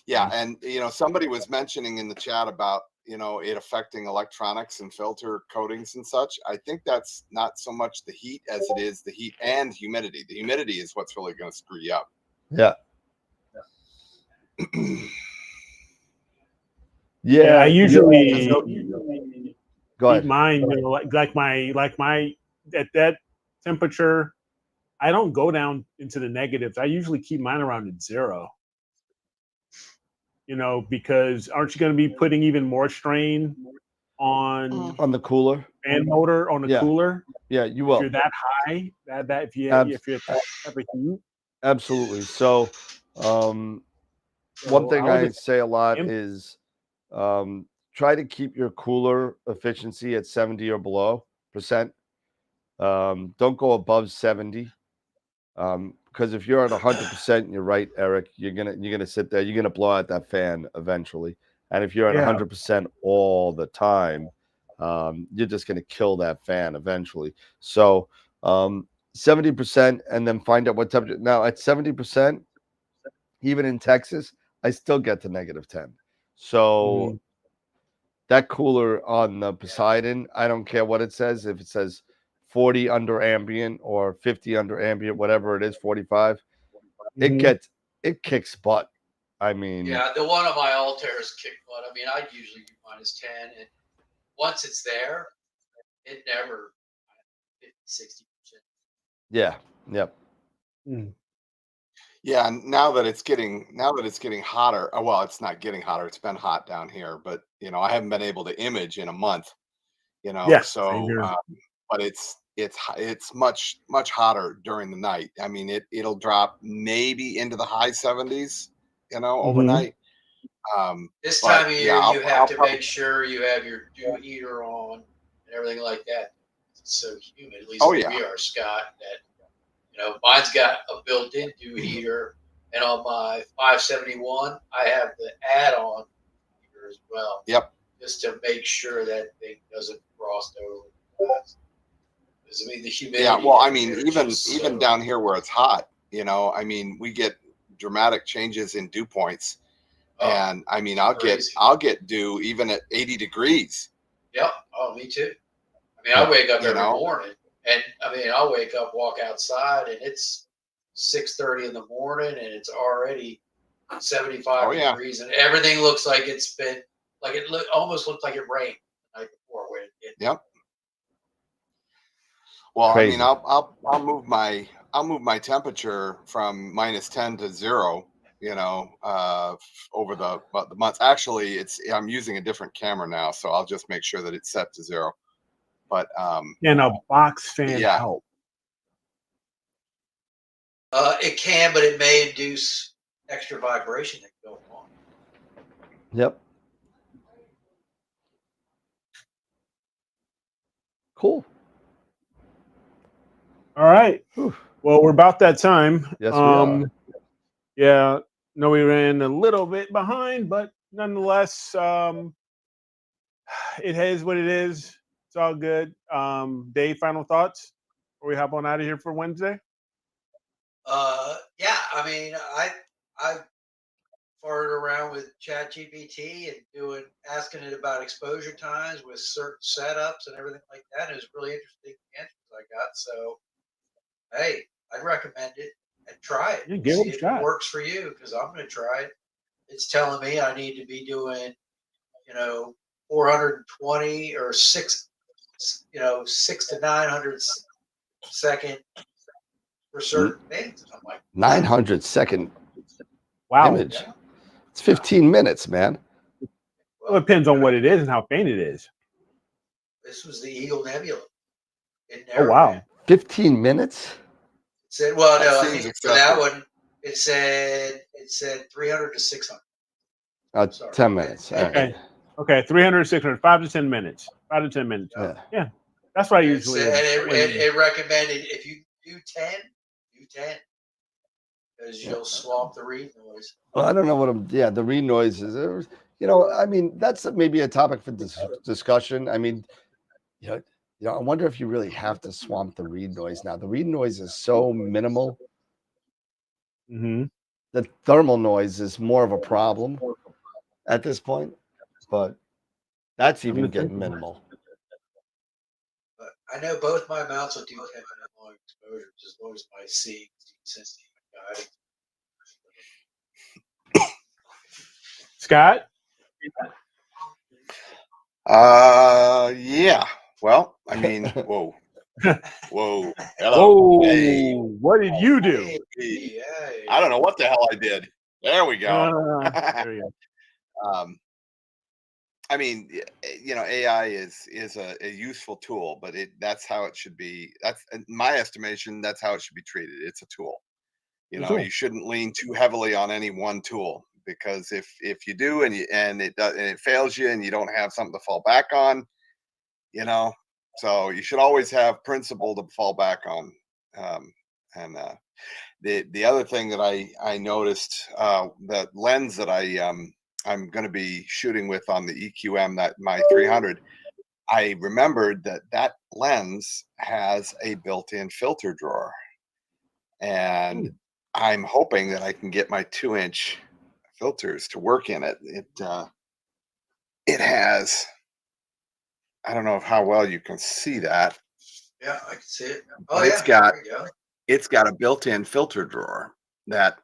Yeah, and somebody was mentioning in the chat about it affecting electronics and filter coatings and such. I think that's not so much the heat as it is the heat and humidity. The humidity is what's really going to screw you up. Yeah. Yeah, I usually go ahead. keep mine, like my at that temperature. I don't go down into the negatives. I usually keep mine around at 0. Because aren't you going to be putting even more strain on the cooler fan motor on the cooler? Yeah, you will. If you're that high, if you're at that type of heat. Absolutely. So, one thing I say a lot is try to keep your cooler efficiency at 70 or below %. Don't go above 70. Because if you're at 100%, you're right, Eric. You're gonna sit there. You're gonna blow out that fan eventually. And if you're at 100% all the time, you're just gonna kill that fan eventually. So 70%, and then find out what temperature. Now at 70%, even in Texas, I still get to -10. So that cooler on the Poseidon, I don't care what it says. If it says 40 under ambient or 50 under ambient, whatever it is, 45, it kicks butt. I mean, yeah, the one of my Altairs kick butt. I mean, I'd usually do -10, and once it's there, it never 50-60%. Yeah. Yep. Yeah, and now that it's getting hotter. Well, it's not getting hotter. It's been hot down here, but I haven't been able to image in a month. So but it's much hotter during the night. I mean, it'll drop maybe into the high 70s, overnight. This time of year, you have to make sure you have your dew heater on and everything like that. It's so humid, at least we are, Scott. That mine's got a built-in dew heater, and on my 571, I have the add-on heater as well. Yep. Just to make sure that thing doesn't frost over. I mean, the humidity. Yeah, well, I mean, even down here where it's hot, I mean, we get dramatic changes in dew points, and I mean, I'll get dew even at 80 degrees. Yep. Oh, me too. I mean, I wake up every morning, and I mean, I'll wake up, walk outside, and it's 6:30 in the morning, and it's already 75 degrees, and everything looks like it's been almost looked like it rained the night before. Yep. Well, Crazy. I mean, I'll move my temperature from -10 to 0. Over the months. Actually, I'm using a different camera now, so I'll just make sure that it's set to 0. But can a box fan help? It can, but it may induce extra vibration that goes on. Yep. Cool. All right. Well, we're about that time. Yes, we are. Yeah. No, we ran a little bit behind, but nonetheless, it is what it is. It's all good. Dave, final thoughts before we hop on out of here for Wednesday? Yeah, I mean, I farted around with ChatGPT and asking it about exposure times with certain setups and everything like that. It was really interesting answers I got. So, hey, I'd recommend it and try it. Yeah, give See it a if it shot. works for you, because I'm going to try it. It's telling me I need to be doing, 420 or 6 to 900 second for certain things. And I'm like, 900-second Wow. image. It's 15 minutes, man. Well, it depends on what it is and how faint it is. This was the Eagle Nebula. Oh, wow. 15 minutes? It said, well, That no, I seems think for that excessive. one, it said 300 to 600. 10 minutes. All Okay. right. Okay. 300, 600, 5 to 10 minutes. 5 to 10 minutes. Yeah. That's what I And usually. it recommended if you do 10, do 10. Because you'll swamp the read noise. Well, I don't know what the read noises. I mean, that's maybe a topic for discussion. I mean, I wonder if you really have to swamp the read noise now. The read noise is so minimal. Mm-hmm. The thermal noise is more of a problem at this point, but that's even getting minimal. But I know both my mounts will do 10 minute long exposures as long as my C sensitive guide. Scott? Yeah. Well, I mean, whoa. Hello. Whoa. Hey. What did you do? Hey. I don't know what the hell I did. There we go. There you go. I mean, AI is a useful tool, but that's how it should be. That's in my estimation. That's how it should be treated. It's a tool. You shouldn't lean too heavily on any one tool, because if you do and it fails you and you don't have something to fall back on, so you should always have principle to fall back on. The other thing that I noticed, that lens that I'm going to be shooting with on the EQM, that my 300, I remembered that lens has a built-in filter drawer, and I'm hoping that I can get my 2-inch filters to work in it. It has, I don't know how well you can see that. Yeah, I can see it. But it's got a built-in filter drawer that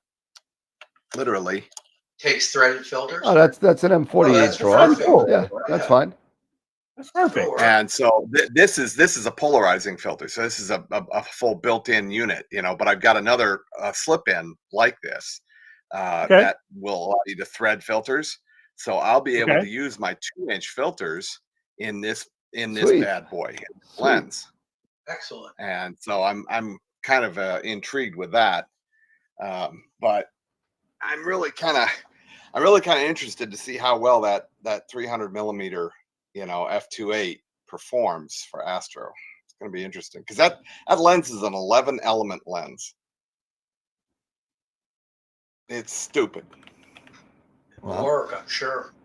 literally takes threaded filters. Oh, that's an M48 drawer. Cool. Yeah, that's fine. That's perfect. And so this is a polarizing filter. So this is a full built-in unit, but I've got another slip-in like this that will allow you to thread filters. So I'll be able to use my 2-inch filters in this bad boy lens. Excellent. And so I'm kind of intrigued with that. But I'm really kind of interested to see how well that 300 millimeter, f2.8 performs for Astro. It's going to be interesting because that lens is an 11 element lens. It's stupid. It'll work, I'm sure.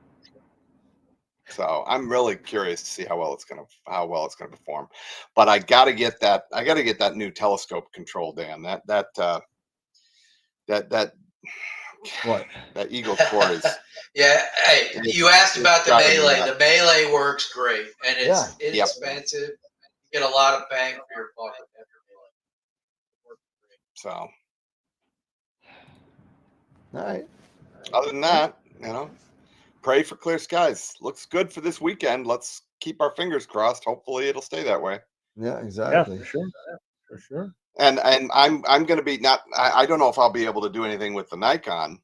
So I'm really curious to see how well it's going to perform. But I got to get that new telescope control, Dan. That What? That Eagle core is. Yeah. Hey, you asked about the Melee. The Melee works great, and it's inexpensive. You get a lot of bang for your buck. So. All right. Other than that, pray for clear skies. Looks good for this weekend. Let's keep our fingers crossed. Hopefully, it'll stay that way. Yeah, exactly. Yeah, for sure. And I'm going to be I don't know if I'll be able to do anything with the Nikon,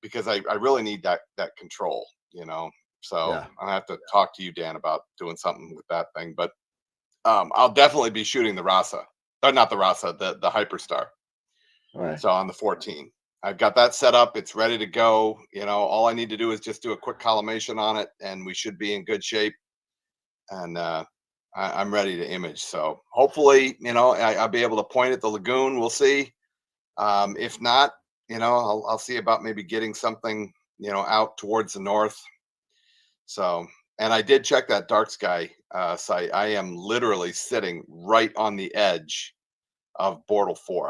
because I really need that control, So I'll have to talk to you, Dan, about doing something with that thing. But I'll definitely be shooting the Rasa, or not the Rasa, the Hyperstar. All right. So on the 14. I've got that set up. It's ready to go. All I need to do is just do a quick collimation on it, and we should be in good shape. And I'm ready to image. So hopefully, I'll be able to point at the lagoon. We'll see. If not, I'll see about maybe getting something, out towards the north. So And I did check that dark sky site. I am literally sitting right on the edge of Bortle 4.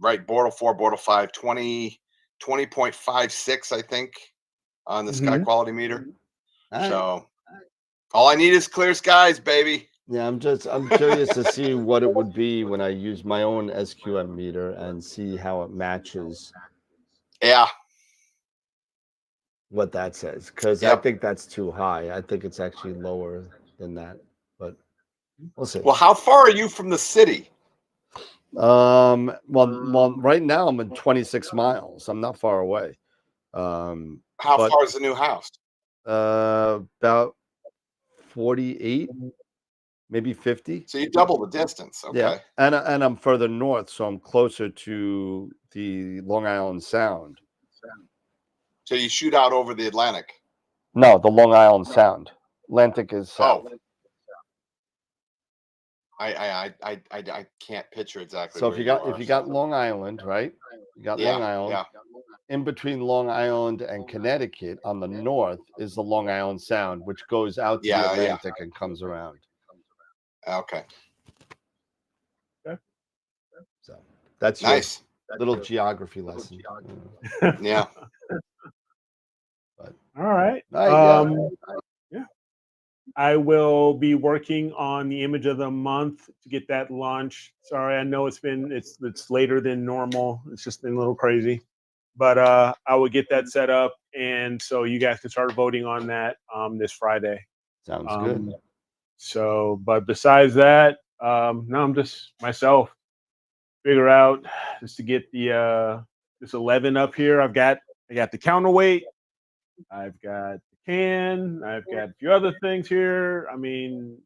Right, Bortle 4, Bortle 5, 20.56, I think, on the sky quality meter. So all I need is clear skies, baby. Yeah, I'm curious to see what it would be when I use my own SQM meter and see how it matches Yeah. what that says, because I think that's too high. I think it's actually lower than that, but we'll see. Well, how far are you from the city? Well, right now I'm at 26 miles. I'm not far away. How far is the new house? About 48, maybe 50. So you double the distance. Okay. Yeah, and I'm further north, so I'm closer to the Long Island Sound. So you shoot out over the Atlantic? No, the Long Island Sound. Atlantic is south. Oh. I can't picture exactly. So where if you got Long Island, right? You got Long Island. Yeah. In between Long Island and Connecticut on the north is the Long Island Sound, which goes out to the Atlantic and comes around. Okay. So that's nice. Little geography lesson. Yeah. But, all right. Yeah. I will be working on the image of the month to get that launched. Sorry, I know it's later than normal. It's just been a little crazy, but I will get that set up, and so you guys can start voting on that this Friday. Sounds good. So, but besides that, no, I'm just myself. Figure out just to get the this 11 up here. I got the counterweight. I've got the can. I've got a few other things here. I mean,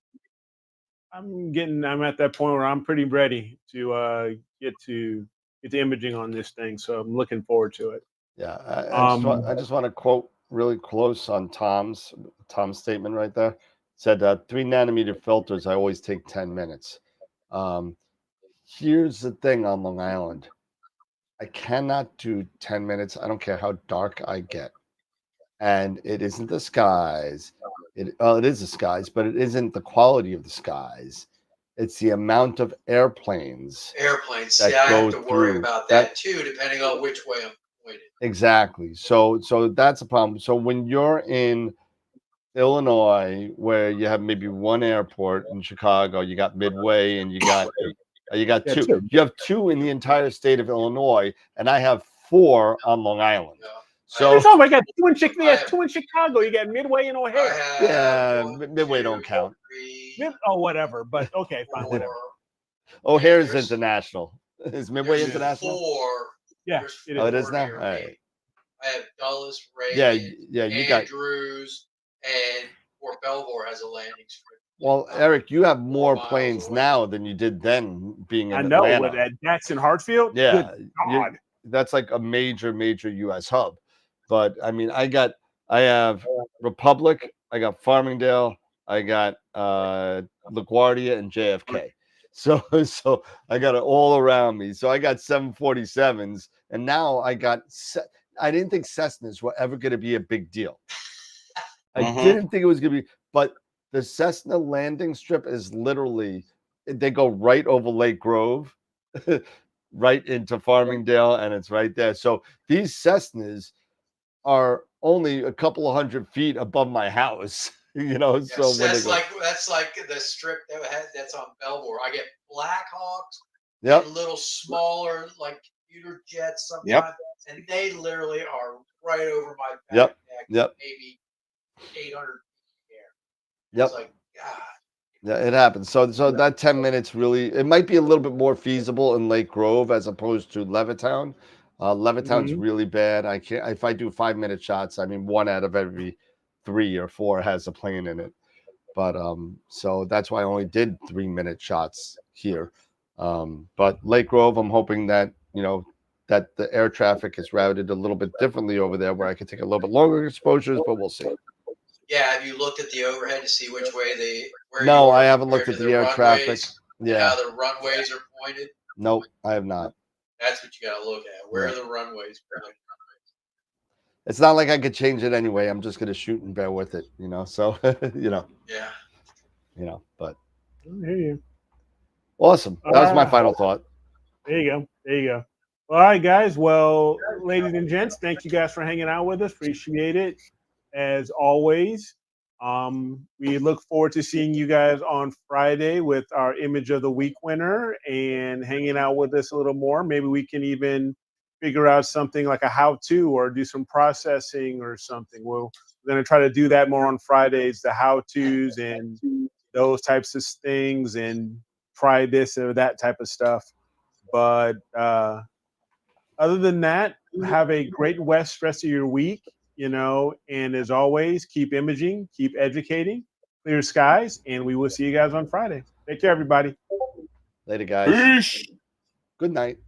I'm at that point where I'm pretty ready to get to imaging on this thing. So I'm looking forward to it. Yeah, I just want to quote really close on Tom's statement right there. It said 3 nanometer filters. I always take 10 minutes. Here's the thing on Long Island. I cannot do 10 minutes. I don't care how dark I get. And it isn't the skies. It is the skies, but it isn't the quality of the skies. It's the amount of airplanes. See, I have to worry about that too, depending on which way I'm pointed. Exactly. So that's a problem. So when you're in Illinois, where you have maybe one airport, in Chicago, you got Midway, and you got two. You have 2 in the entire state of Illinois, and I have 4 on Long Island. Yeah. So I got 2 in Chicago. You got Midway and O'Hare. Yeah, Midway don't count. Whatever. But okay, fine, whatever. O'Hare's international. Is Midway international? 4. Yeah. It is now. All right. I have Dulles, Reagan, you got Andrews, and Fort Belvoir has a landing strip. Well, Eric, you have more planes now than you did then being in Atlanta. I know, with Jackson Hartsfield. Yeah, that's like a major U.S. hub. But I mean, I have Republic, I got Farmingdale, I got LaGuardia and JFK. So I got it all around me. So I got 747s, and now I didn't think Cessnas were ever going to be a big deal. I didn't think it was going to be, but the Cessna landing strip is literally, they go right over Lake Grove, right into Farmingdale, and it's right there. So these Cessnas are only a couple of 100 feet above my house, Yes, so that's like the strip that's on Belvoir. I get Blackhawks, and little smaller like computer jets sometimes, and they literally are right over my back neck, maybe 800 feet in the air. It's like, God. Yeah, it happens. So that 10 minutes really, it might be a little bit more feasible in Lake Grove as opposed to Levittown. Levittown's really bad. I can't, if I do 5-minute shots, I mean, 1 out of every 3 or 4 has a plane in it. But so that's why I only did 3-minute shots here. But Lake Grove, I'm hoping that, that the air traffic is routed a little bit differently over there where I can take a little bit longer exposures, but we'll see. Yeah, have you looked at the overhead to see which way No, I haven't looked at the air traffic. Yeah. How the runways are pointed? Nope, I have not. That's what you got to look at. Where are the runways pointed? It's not like I could change it anyway. I'm just gonna shoot and bear with it, you know. So Yeah. But I hear you. awesome. That was my final thought. There you go. There you go. All right, guys. Well, ladies and gents, thank you guys for hanging out with us. Appreciate it as always. We look forward to seeing you guys on Friday with our image of the week winner and hanging out with us a little more. Maybe we can even figure out something like a how-to or do some processing or something. We're going to try to do that more on Fridays, the how-tos and those types of things, and try this or that type of stuff. But other than that, have a great rest of your week, you know, and as always, keep imaging, keep educating, clear skies, and we will see you guys on Friday. Take care, everybody. Later, guys. Good night.